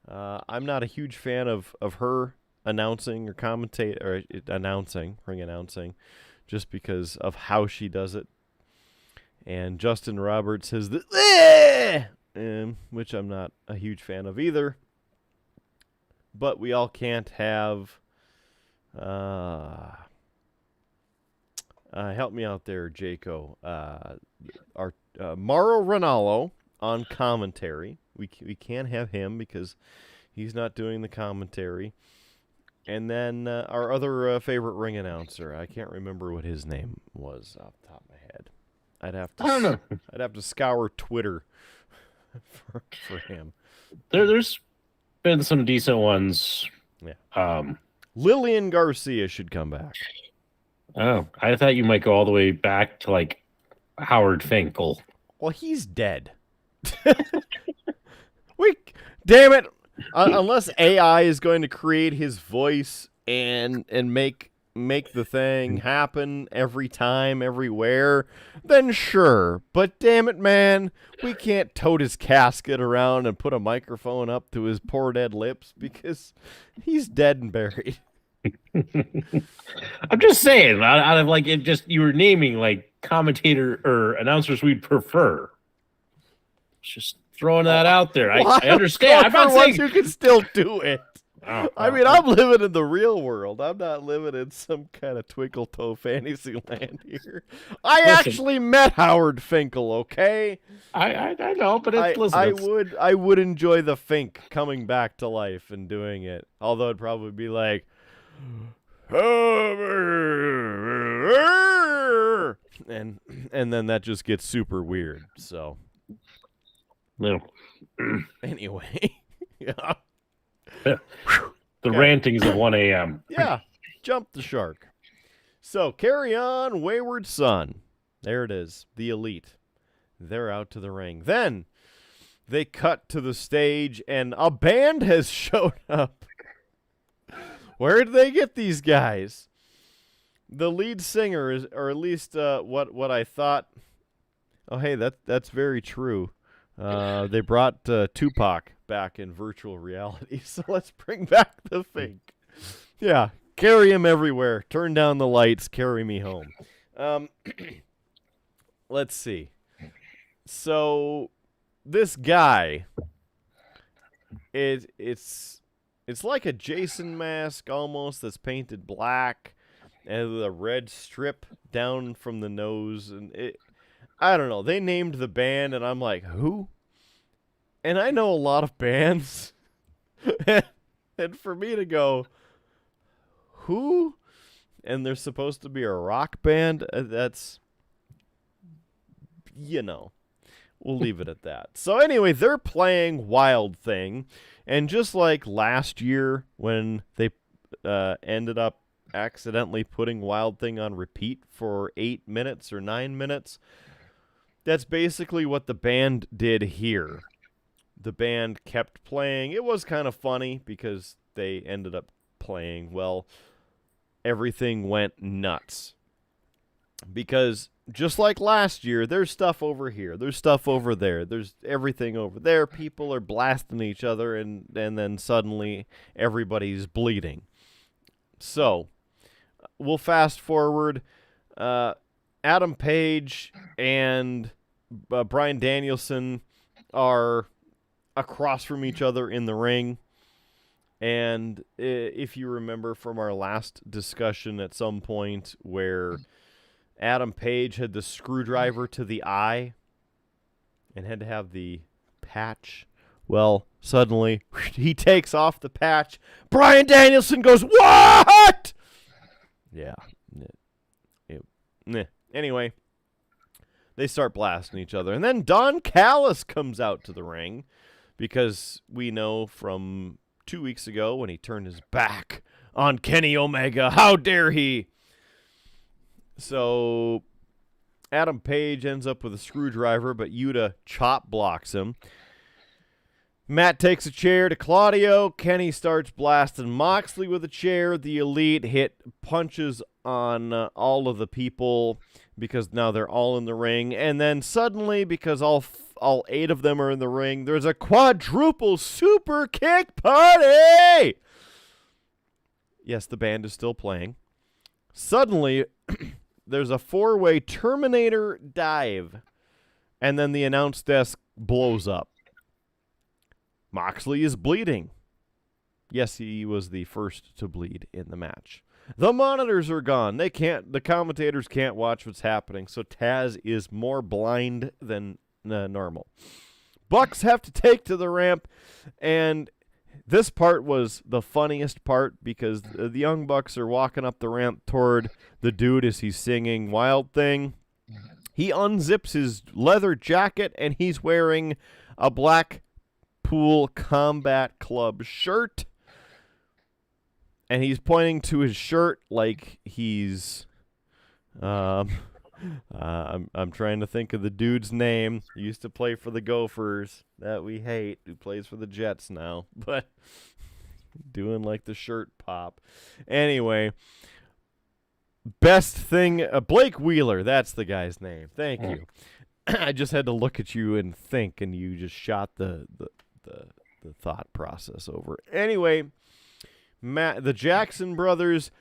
I'm not a huge fan of her announcing or ring announcing, just because of how she does it. And Justin Roberts has which I'm not a huge fan of either. But we all can't have. Help me out there, Jaco. Our Mauro Ranallo on commentary. We can't have him because he's not doing the commentary. And then our other favorite ring announcer. I can't remember what his name was off the top of my head. I don't know. I'd have to scour Twitter for him. There's been some decent ones. Yeah. Lillian Garcia should come back. Oh, I thought you might go all the way back to like Howard Finkel. Well, he's dead. Damn it! Unless AI is going to create his voice and make the thing happen every time, everywhere, then sure. But damn it, man, we can't tote his casket around and put a microphone up to his poor dead lips because he's dead and buried. I'm just saying, out of like it, just you were naming like commentator or announcers we'd prefer. Just throwing that out there. I understand. I'm not saying you can still do it. I mean, I'm living in the real world. I'm not living in some kind of twinkle toe fantasy land here. Actually met Howard Finkel. Okay, I know, but I would enjoy the Fink coming back to life and doing it. Although it'd probably be like, and then that just gets super weird. So, no. Anyway, yeah. The rantings of 1 a.m. Yeah, jump the shark. So, carry on, Wayward Son. There it is, the Elite. They're out to the ring. Then they cut to the stage, and a band has showed up. Where did they get these guys? The lead singer is, or at least what I thought. Oh, hey, that's very true. They brought Tupac back in virtual reality, so let's bring back the Fink. Yeah, carry him everywhere. Turn down the lights. Carry me home. Let's see. So this guy, it's like a Jason mask almost that's painted black and with a red strip down from the nose, and I don't know. They named the band, and I'm like, who? And I know a lot of bands. And for me to go, who? And they're supposed to be a rock band? That's, we'll leave it at that. So anyway, they're playing Wild Thing. And just like last year when they ended up accidentally putting Wild Thing on repeat for 8 minutes or 9 minutes, that's basically what the band did here. The band kept playing. It was kind of funny because they ended up playing, well, everything went nuts. Because just like last year, there's stuff over here. There's stuff over there. There's everything over there. People are blasting each other, and then suddenly everybody's bleeding. So, we'll fast forward. Adam Page and Bryan Danielson are across from each other in the ring. And if you remember from our last discussion at some point where Adam Page had the screwdriver to the eye and had to have the patch, well, suddenly he takes off the patch. Bryan Danielson goes, "What?" Yeah. Anyway, they start blasting each other. And then Don Callis comes out to the ring because we know from 2 weeks ago when he turned his back on Kenny Omega. How dare he? So Adam Page ends up with a screwdriver, but Yuta chop blocks him. Matt takes a chair to Claudio. Kenny starts blasting Moxley with a chair. The Elite hit punches on all of the people because now they're all in the ring. And then suddenly, because all 8 of them are in the ring, there's a quadruple super kick party! Yes, the band is still playing. Suddenly, there's a 4-way Terminator dive. And then the announce desk blows up. Moxley is bleeding. Yes, he was the first to bleed in the match. The monitors are gone. The commentators can't watch what's happening, so Taz is more blind than normal. Bucks have to take to the ramp, and This part was the funniest part because the Young Bucks are walking up the ramp toward the dude as he's singing Wild Thing. He unzips his leather jacket, and he's wearing a Blackpool Combat Club shirt. And he's pointing to his shirt like he's... I'm trying to think of the dude's name. He used to play for the Gophers that we hate, who plays for the Jets now. But doing like the shirt pop. Anyway... Best thing, Blake Wheeler, that's the guy's name. Thank you. I just had to look at you and think, and you just shot the thought process over. Anyway, the Jackson brothers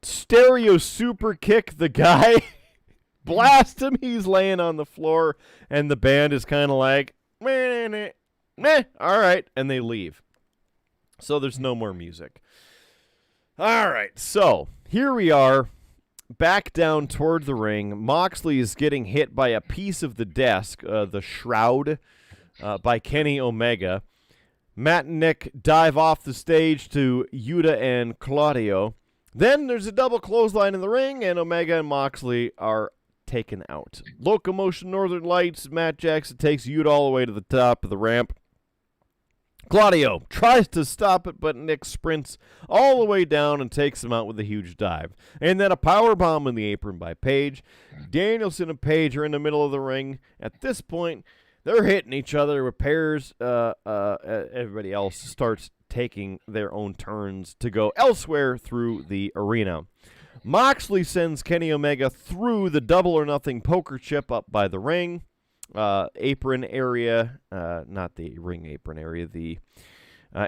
stereo super kick the guy, blast him, he's laying on the floor, and the band is kind of like, meh, all right, and they leave. So there's no more music. All right, so here we are. Back down toward the ring, Moxley is getting hit by a piece of the desk, the shroud, by Kenny Omega. Matt and Nick dive off the stage to Yuta and Claudio. Then there's a double clothesline in the ring, and Omega and Moxley are taken out. Locomotion Northern Lights, Matt Jackson takes Yuta all the way to the top of the ramp. Claudio tries to stop it, but Nick sprints all the way down and takes him out with a huge dive. And then a powerbomb in the apron by Page. Danielson and Page are in the middle of the ring. At this point, they're hitting each other with pairs. Everybody else starts taking their own turns to go elsewhere through the arena. Moxley sends Kenny Omega through the double or nothing poker chip up by the ring. Apron area, not the ring apron area, the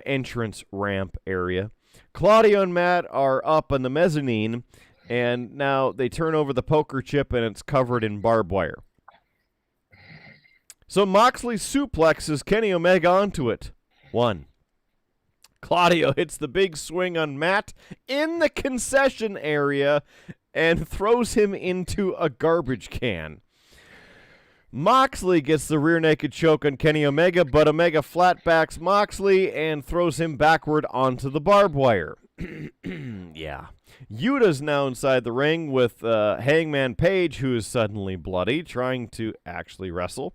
entrance ramp area. Claudio and Matt are up on the mezzanine, and now they turn over the poker chip, and it's covered in barbed wire. So Moxley suplexes Kenny Omega onto it. 1. Claudio hits the big swing on Matt in the concession area and throws him into a garbage can. Moxley gets the rear naked choke on Kenny Omega, but Omega flatbacks Moxley and throws him backward onto the barbed wire. Yeah. Yuta's now inside the ring with Hangman Page, who is suddenly bloody, trying to actually wrestle.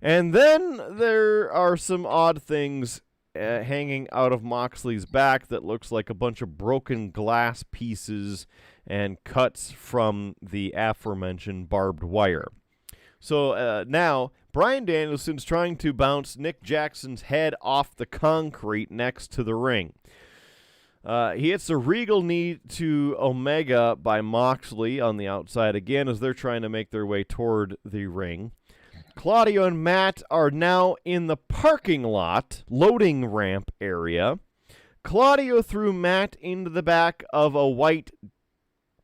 And then there are some odd things hanging out of Moxley's back that looks like a bunch of broken glass pieces and cuts from the aforementioned barbed wire. So now, Bryan Danielson's trying to bounce Nick Jackson's head off the concrete next to the ring. He hits a regal knee to Omega by Moxley on the outside again as they're trying to make their way toward the ring. Claudio and Matt are now in the parking lot, loading ramp area. Claudio threw Matt into the back of a white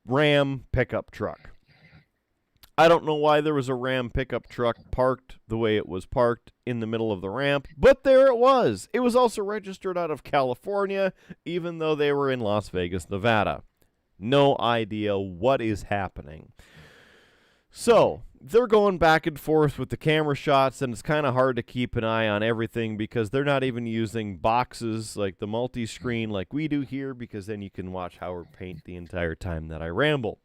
Ram pickup truck. I don't know why there was a Ram pickup truck parked the way it was parked in the middle of the ramp, but there it was. It was also registered out of California, even though they were in Las Vegas, Nevada. No idea what is happening. So, they're going back and forth with the camera shots, and it's kind of hard to keep an eye on everything because they're not even using boxes like the multi-screen like we do here, because then you can watch Howard paint the entire time that I ramble.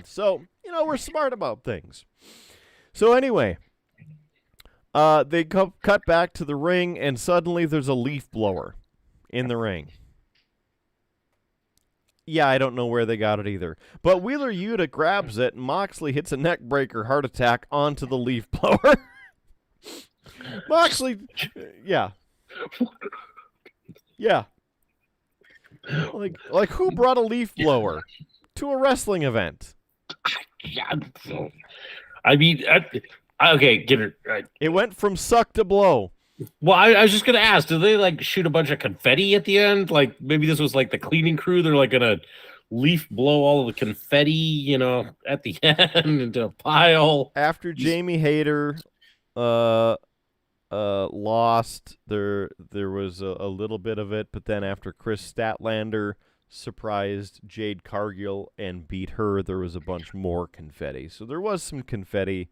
So, we're smart about things. So anyway, they cut back to the ring, and suddenly there's a leaf blower in the ring. Yeah, I don't know where they got it either. But Wheeler Yuta grabs it, and Moxley hits a neck breaker heart attack onto the leaf blower. Moxley, yeah. Yeah. Like who brought a leaf blower to a wrestling event? I mean, okay, get it right. It went from suck to blow. Well, I was just gonna ask, did they shoot a bunch of confetti at the end? Like maybe this was the cleaning crew. They're gonna leaf blow all of the confetti, at the end into a pile. After Jamie Hayter lost, there was a little bit of it, but then after Chris Statlander surprised Jade Cargill and beat her, there was a bunch more confetti. So there was some confetti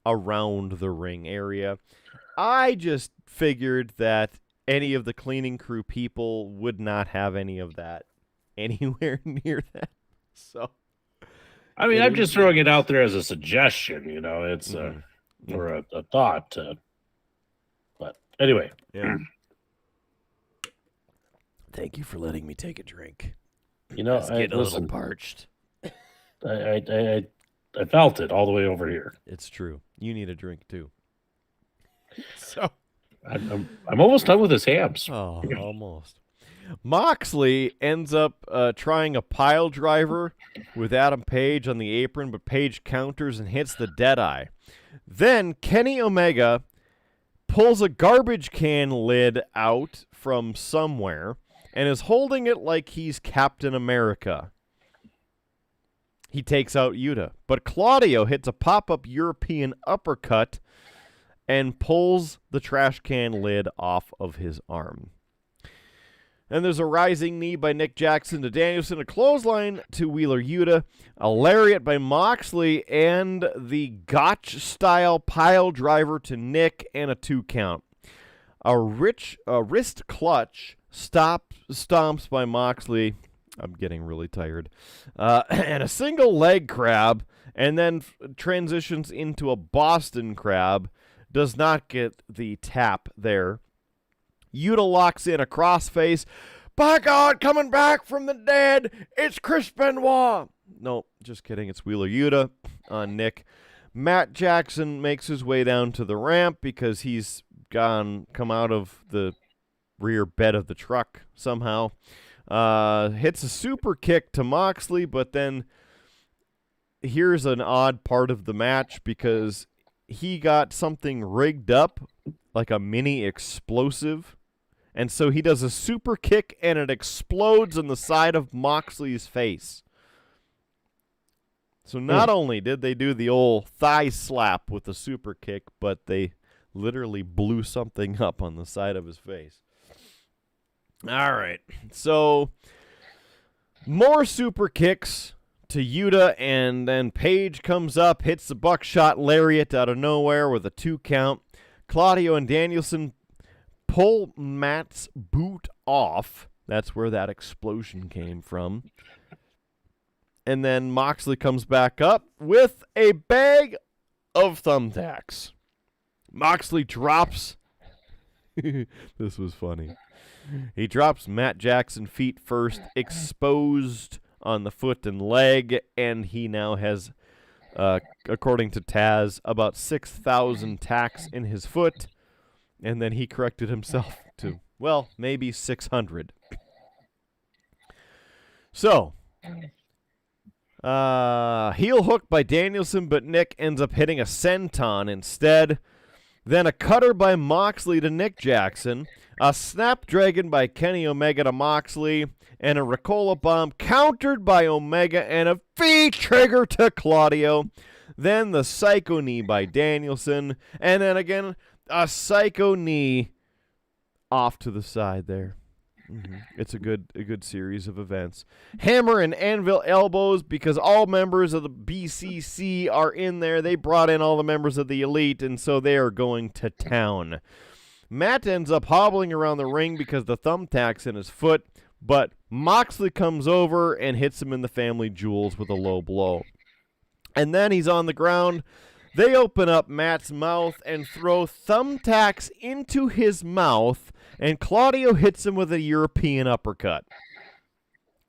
around the ring area. I just figured that any of the cleaning crew people would not have any of that anywhere near that. So, I mean, I'm just throwing it out there as a suggestion. It's or a thought. But anyway, yeah. Thank you for letting me take a drink. I getting a little parched. I felt it all the way over here. It's true. You need a drink too. So I'm almost done with his hams. Oh, almost. Moxley ends up trying a pile driver with Adam Page on the apron, but Page counters and hits the Deadeye. Then Kenny Omega pulls a garbage can lid out from somewhere and is holding it like he's Captain America. He takes out Yuta, but Claudio hits a pop-up European uppercut and pulls the trash can lid off of his arm. And there's a rising knee by Nick Jackson to Danielson, a clothesline to Wheeler Yuta, a lariat by Moxley, and the Gotch-style pile driver to Nick, and a 2 count. A wrist clutch stomps by Moxley. I'm getting really tired. And a single leg crab, and then transitions into a Boston crab. Does not get the tap there. Yuta locks in a crossface. By God, coming back from the dead, it's Chris Benoit. No, just kidding. It's Wheeler Yuta on Nick. Matt Jackson makes his way down to the ramp because he's come out of the rear bed of the truck somehow. Hits a super kick to Moxley, but then here's an odd part of the match because he got something rigged up like a mini explosive. And so he does a super kick, and it explodes on the side of Moxley's face. So not only did they do the old thigh slap with the super kick, but they literally blew something up on the side of his face. All right. So more super kicks to Yuta, and then Page comes up, hits the buckshot lariat out of nowhere with a 2 count. Claudio and Danielson pull Matt's boot off. That's where that explosion came from. And then Moxley comes back up with a bag of thumbtacks. Moxley drops. This was funny. He drops Matt Jackson feet first, exposed on the foot and leg, and he now has, according to Taz, about 6,000 tacks in his foot. And then he corrected himself to, well, maybe 600. So, heel hook by Danielson, but Nick ends up hitting a senton instead. Then a cutter by Moxley to Nick Jackson. A snapdragon by Kenny Omega to Moxley. And a Ricola bomb countered by Omega, and a V-trigger to Claudio. Then the psycho knee by Danielson. And then again, a psycho knee off to the side there. It's a good series of events. Hammer and anvil elbows because all members of the BCC are in there. They brought in all the members of the Elite, and so they are going to town. Matt ends up hobbling around the ring because the thumbtack's in his foot, but Moxley comes over and hits him in the family jewels with a low blow. And then he's on the ground. They open up Matt's mouth and throw thumbtacks into his mouth, and Claudio hits him with a European uppercut.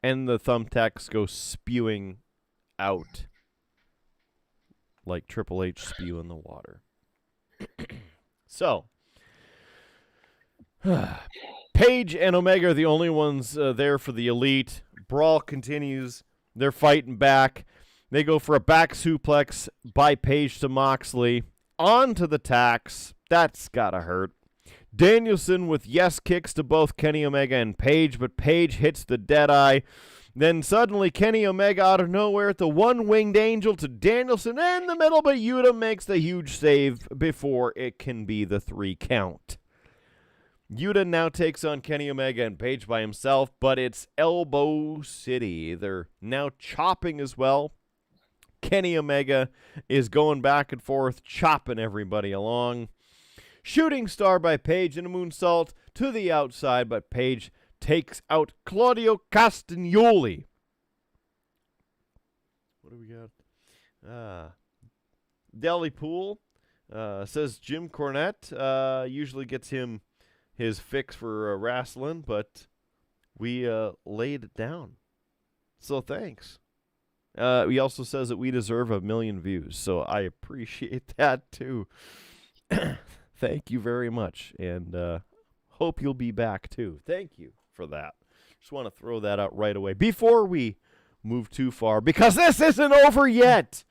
And the thumbtacks go spewing out like Triple H spew in the water. So, Page and Omega are the only ones there for the Elite. Brawl continues. They're fighting back. They go for a back suplex by Page to Moxley. On to the tacks. That's gotta hurt. Danielson with yes kicks to both Kenny Omega and Page, but Page hits the Deadeye. Then suddenly Kenny Omega out of nowhere at the one-winged angel to Danielson in the middle, but Yuta makes the huge save before it can be the 3 count. Yuta now takes on Kenny Omega and Page by himself, but it's Elbow City. They're now chopping as well. Kenny Omega is going back and forth, chopping everybody along. Shooting star by Page and a moonsault to the outside, but Page takes out Claudio Castagnoli. What do we got? Deli Pool says Jim Cornette usually gets him his fix for wrestling, but we laid it down. So thanks. He also says that we deserve 1 million views, so I appreciate that too. Thank you very much, and hope you'll be back too. Thank you for that. Just want to throw that out right away before we move too far, because this isn't over yet.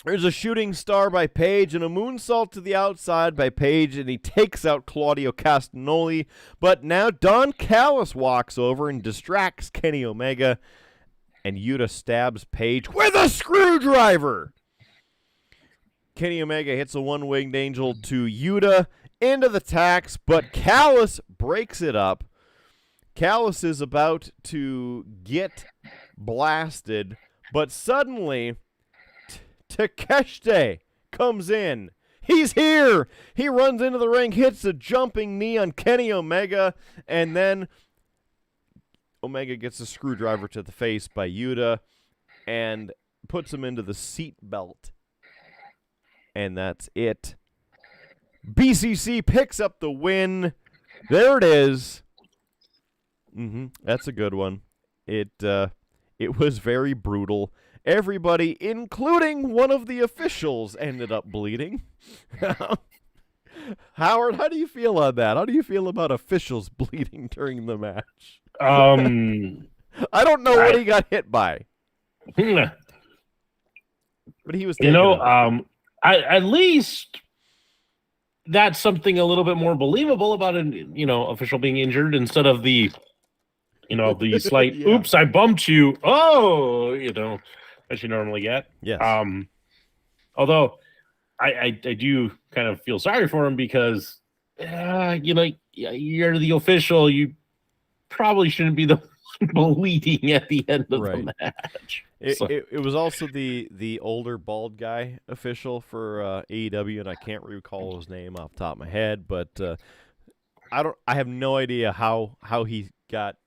There's a shooting star by Page and a moonsault to the outside by Page, and he takes out Claudio Castagnoli. But now Don Callis walks over and distracts Kenny Omega, and Yuta stabs Page with a screwdriver. Kenny Omega hits a one-winged angel to Yuta into the tacks, but Callis breaks it up. Callis is about to get blasted, but suddenly Takeshita comes in. He's here. He runs into the ring, hits a jumping knee on Kenny Omega, and then Omega gets a screwdriver to the face by Yuta and puts him into the seat belt. And that's it. BCC picks up the win. There it is. That's a good one. It was very brutal. Everybody, including one of the officials, ended up bleeding. Howard, how do you feel on that? How do you feel about officials bleeding during the match? I don't know what he got hit by. But he was taking at least that's something a little bit more believable about an official being injured instead of the slight oops, I bumped you. As you normally get. Yes. Although I do kind of feel sorry for him because you're the official. You probably shouldn't be the bleeding at the end of the match. It was also the older bald guy official for AEW, and I can't recall his name off the top of my head, but I have no idea how he got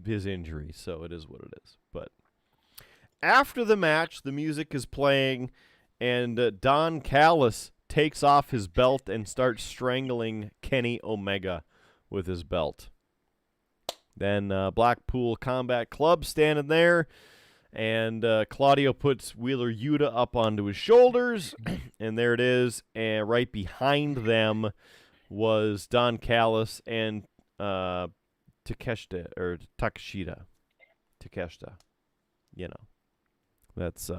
his injury, so it is what it is. But after the match, the music is playing, and Don Callis takes off his belt and starts strangling Kenny Omega with his belt. Then Blackpool Combat Club standing there, and Claudio puts Wheeler Yuta up onto his shoulders, and there it is. And right behind them was Don Callis and Takeshita. That's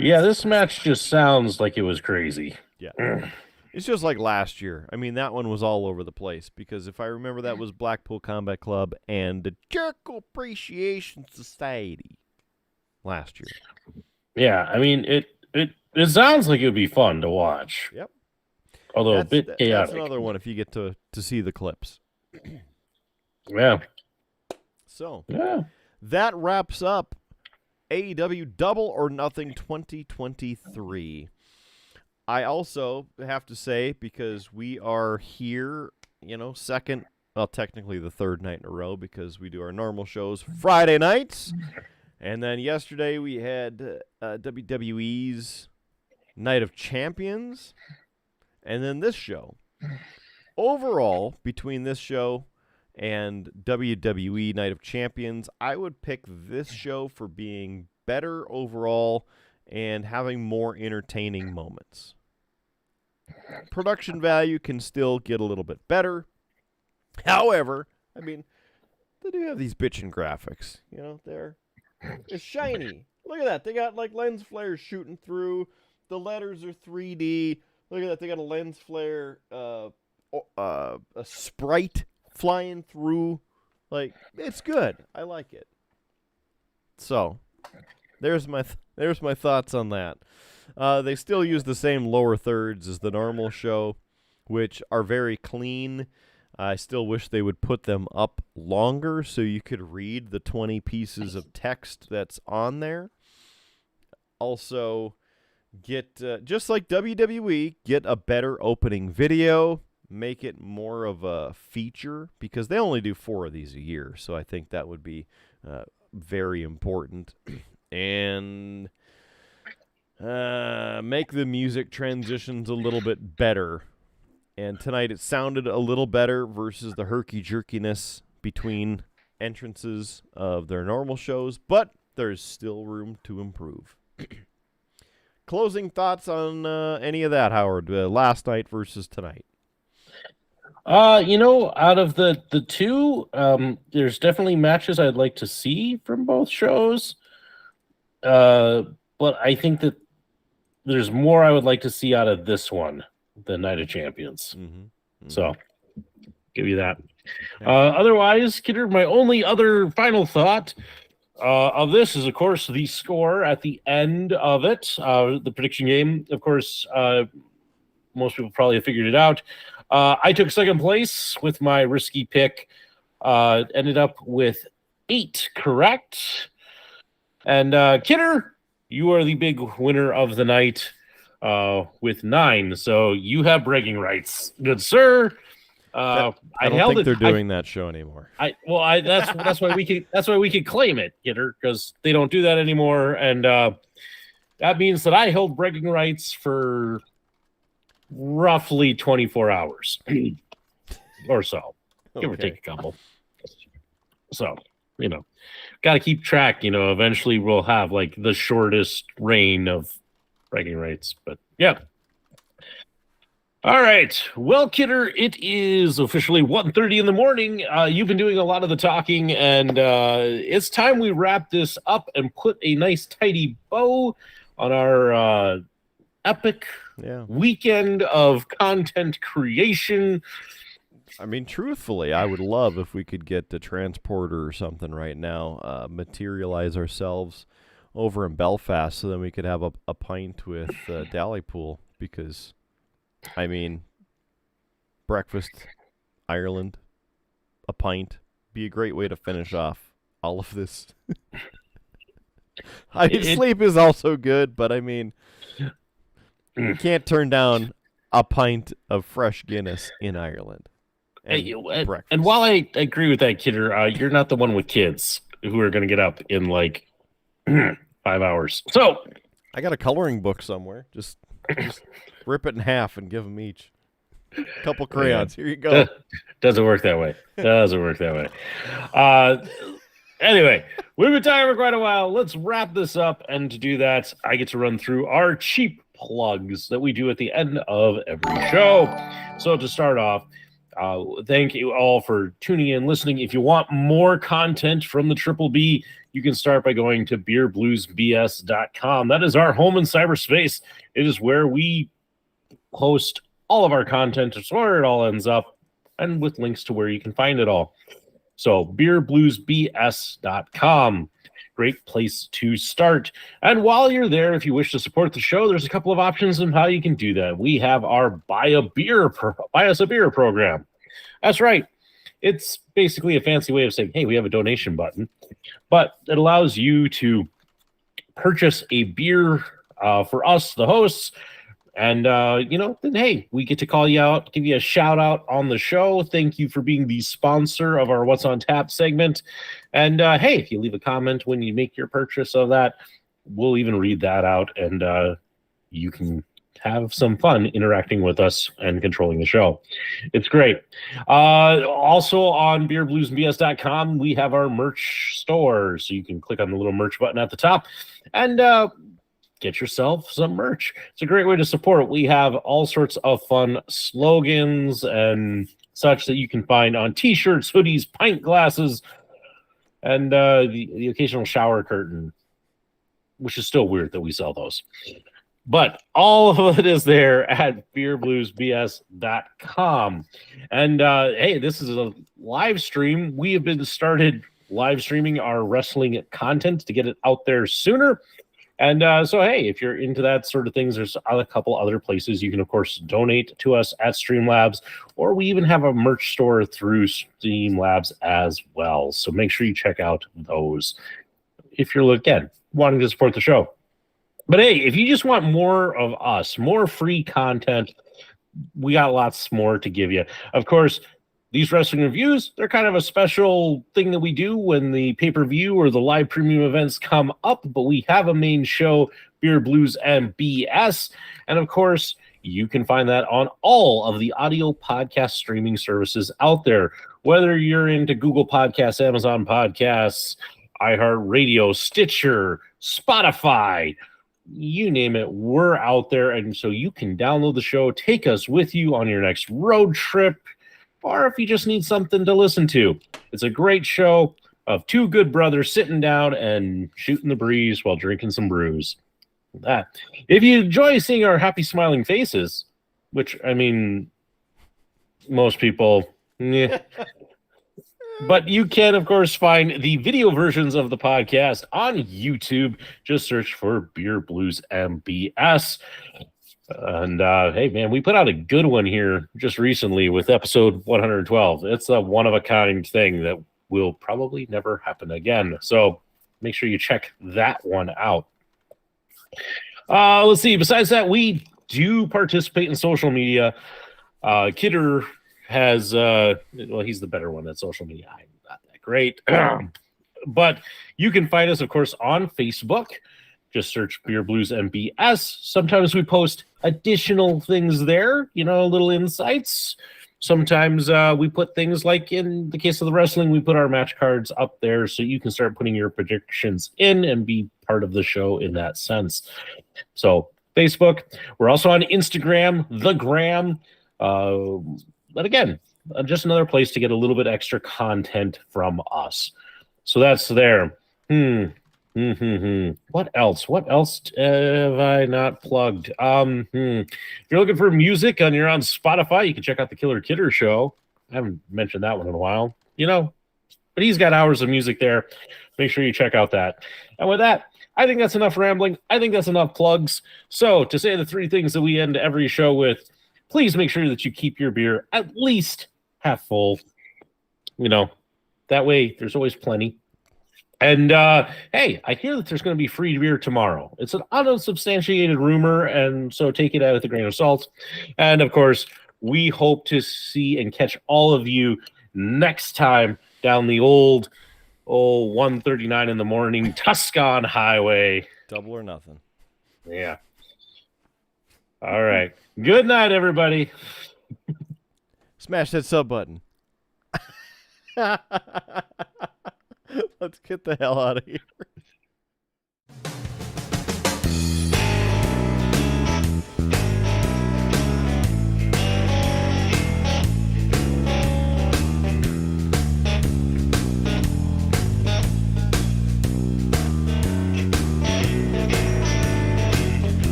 Yeah, this match just sounds like it was crazy. Yeah. It's just like last year. I mean, that one was all over the place because if I remember, that was Blackpool Combat Club and the Jericho Appreciation Society last year. Yeah, I mean, it sounds like it would be fun to watch. Yep. Although a bit chaotic. That's another one if you get to see the clips. Yeah. So, that wraps up AEW Double or Nothing 2023. I also have to say, because we are here, technically the third night in a row because we do our normal shows Friday nights. And then yesterday we had WWE's Night of Champions. And then this show. Overall, between this show and WWE Night of Champions, I would pick this show for being better overall and having more entertaining moments. Production value can still get a little bit better. However, I mean, they do have these bitchin' graphics. It's shiny. Look at that. They got like lens flares shooting through. The letters are 3D. Look at that. They got a lens flare, a sprite flying through. Like, it's good. I like it. So, there's my thoughts on that. They still use the same lower thirds as the normal show, which are very clean. I still wish they would put them up longer so you could read the 20 pieces of text that's on there. Also, get just like WWE, get a better opening video. Make it more of a feature because they only do 4 of these a year. So I think that would be very important. And make the music transitions a little bit better. And tonight it sounded a little better versus the herky-jerkiness between entrances of their normal shows, but there's still room to improve. Closing thoughts on any of that, Howard? Last night versus tonight. Out of the two, there's definitely matches I'd like to see from both shows. But I think that there's more I would like to see out of this one, the Night of Champions. Mm-hmm. Mm-hmm. So, give you that. Otherwise, Kidder, my only other final thought of this is, of course, the score at the end of it. The prediction game, of course, most people probably have figured it out. I took second place with my risky pick. Ended up with 8 correct. And Kidder, you are the big winner of the night with 9. So you have bragging rights, good sir. I don't think they're doing that show anymore. That's why we could claim it, Kidder, because they don't do that anymore, and that means that I held bragging rights for roughly 24 hours or so, give or take a couple. So, got to keep track. Eventually we'll have like the shortest reign of bragging rights, but yeah. All right. Well, Kidder, it is officially 1:30 in the morning. You've been doing a lot of the talking, and it's time we wrap this up and put a nice tidy bow on our epic weekend of content creation. I mean, truthfully, I would love if we could get the transporter or something right now, materialize ourselves over in Belfast so then we could have a pint with Dallypool, because, I mean, breakfast, Ireland, a pint, be a great way to finish off all of this. Sleep is also good, but I mean, you can't turn down a pint of fresh Guinness in Ireland. And while I agree with that, Kidder, you're not the one with kids who are going to get up in like 5 hours. So I got a coloring book somewhere. Just rip it in half and give them each a couple crayons. Here you go. Doesn't work that way. Anyway, we've been talking for quite a while. Let's wrap this up. And to do that, I get to run through our cheap plugs that we do at the end of every show. So to start off, thank you all for tuning in, listening. If you want more content from the Triple B, you can start by going to beerbluesbs.com. That is our home in cyberspace. It is where we post all of our content. It's where it all ends up, and with links to where you can find it all. So beerbluesbs.com. Great place to start. And while you're there, if you wish to support the show, there's a couple of options on how you can do that. We have our Buy Us a Beer program. That's right. It's basically a fancy way of saying, hey, we have a donation button, but it allows you to purchase a beer for us, the hosts. And, then, hey, we get to call you out, give you a shout out on the show. Thank you for being the sponsor of our What's on Tap segment. And, hey, if you leave a comment when you make your purchase of that, we'll even read that out, and you can have some fun interacting with us and controlling the show. It's great. Also on beerbluesbs.com, we have our merch store. So you can click on the little merch button at the top and get yourself some merch. It's a great way to support. We have all sorts of fun slogans and such that you can find on t-shirts, hoodies, pint glasses, and the occasional shower curtain, which is still weird that we sell those. But all of it is there at beerbluesbs.com. And hey, this is a live stream. We have been started live streaming our wrestling content to get it out there sooner. And so, hey, if you're into that sort of things, there's a couple other places you can, of course, donate to us at Streamlabs, or we even have a merch store through Streamlabs as well. So make sure you check out those if you're, again, wanting to support the show. But hey, if you just want more of us, more free content, we got lots more to give you. Of course, these wrestling reviews, they're kind of a special thing that we do when the pay-per-view or the live premium events come up, but we have a main show, Beer, Blues, and BS. And of course, you can find that on all of the audio podcast streaming services out there, whether you're into Google Podcasts, Amazon Podcasts, iHeartRadio, Stitcher, Spotify, you name it, we're out there. And so you can download the show, take us with you on your next road trip, or if you just need something to listen to. It's a great show of two good brothers sitting down and shooting the breeze while drinking some brews. That. If you enjoy seeing our happy smiling faces, which, I mean, most people, but you can, of course, find the video versions of the podcast on YouTube. Just search for Beer, Blues, MBS. And hey, man, we put out a good one here just recently with episode 112. It's a one-of-a-kind thing that will probably never happen again. So make sure you check that one out. Let's see. Besides that, we do participate in social media. Kidder has, well, he's the better one at social media. I'm not that great. But you can find us, of course, on Facebook. Just search Beer Blues MBS. Sometimes we post additional things there, little insights. Sometimes we put things like, in the case of the wrestling, we put our match cards up there so you can start putting your predictions in and be part of the show in that sense. So Facebook. We're also on Instagram, the Gram. But again, just another place to get a little bit extra content from us. So that's there. What else? What else have I not plugged? If you're looking for music and you're on Spotify, you can check out the Killer Kidder Show. I haven't mentioned that one in a while, but he's got hours of music there. Make sure you check out that. And with that, I think that's enough rambling. I think that's enough plugs. So to say the three things that we end every show with, please make sure that you keep your beer at least half full. That way there's always plenty. And hey, I hear that there's going to be free beer tomorrow. It's an unsubstantiated rumor, and so take it out with a grain of salt. And of course, we hope to see and catch all of you next time down the old 1:39 in the morning Tuscan Highway. Double or nothing. Yeah. All right. Good night, everybody. Smash that sub button. Let's get the hell out of here.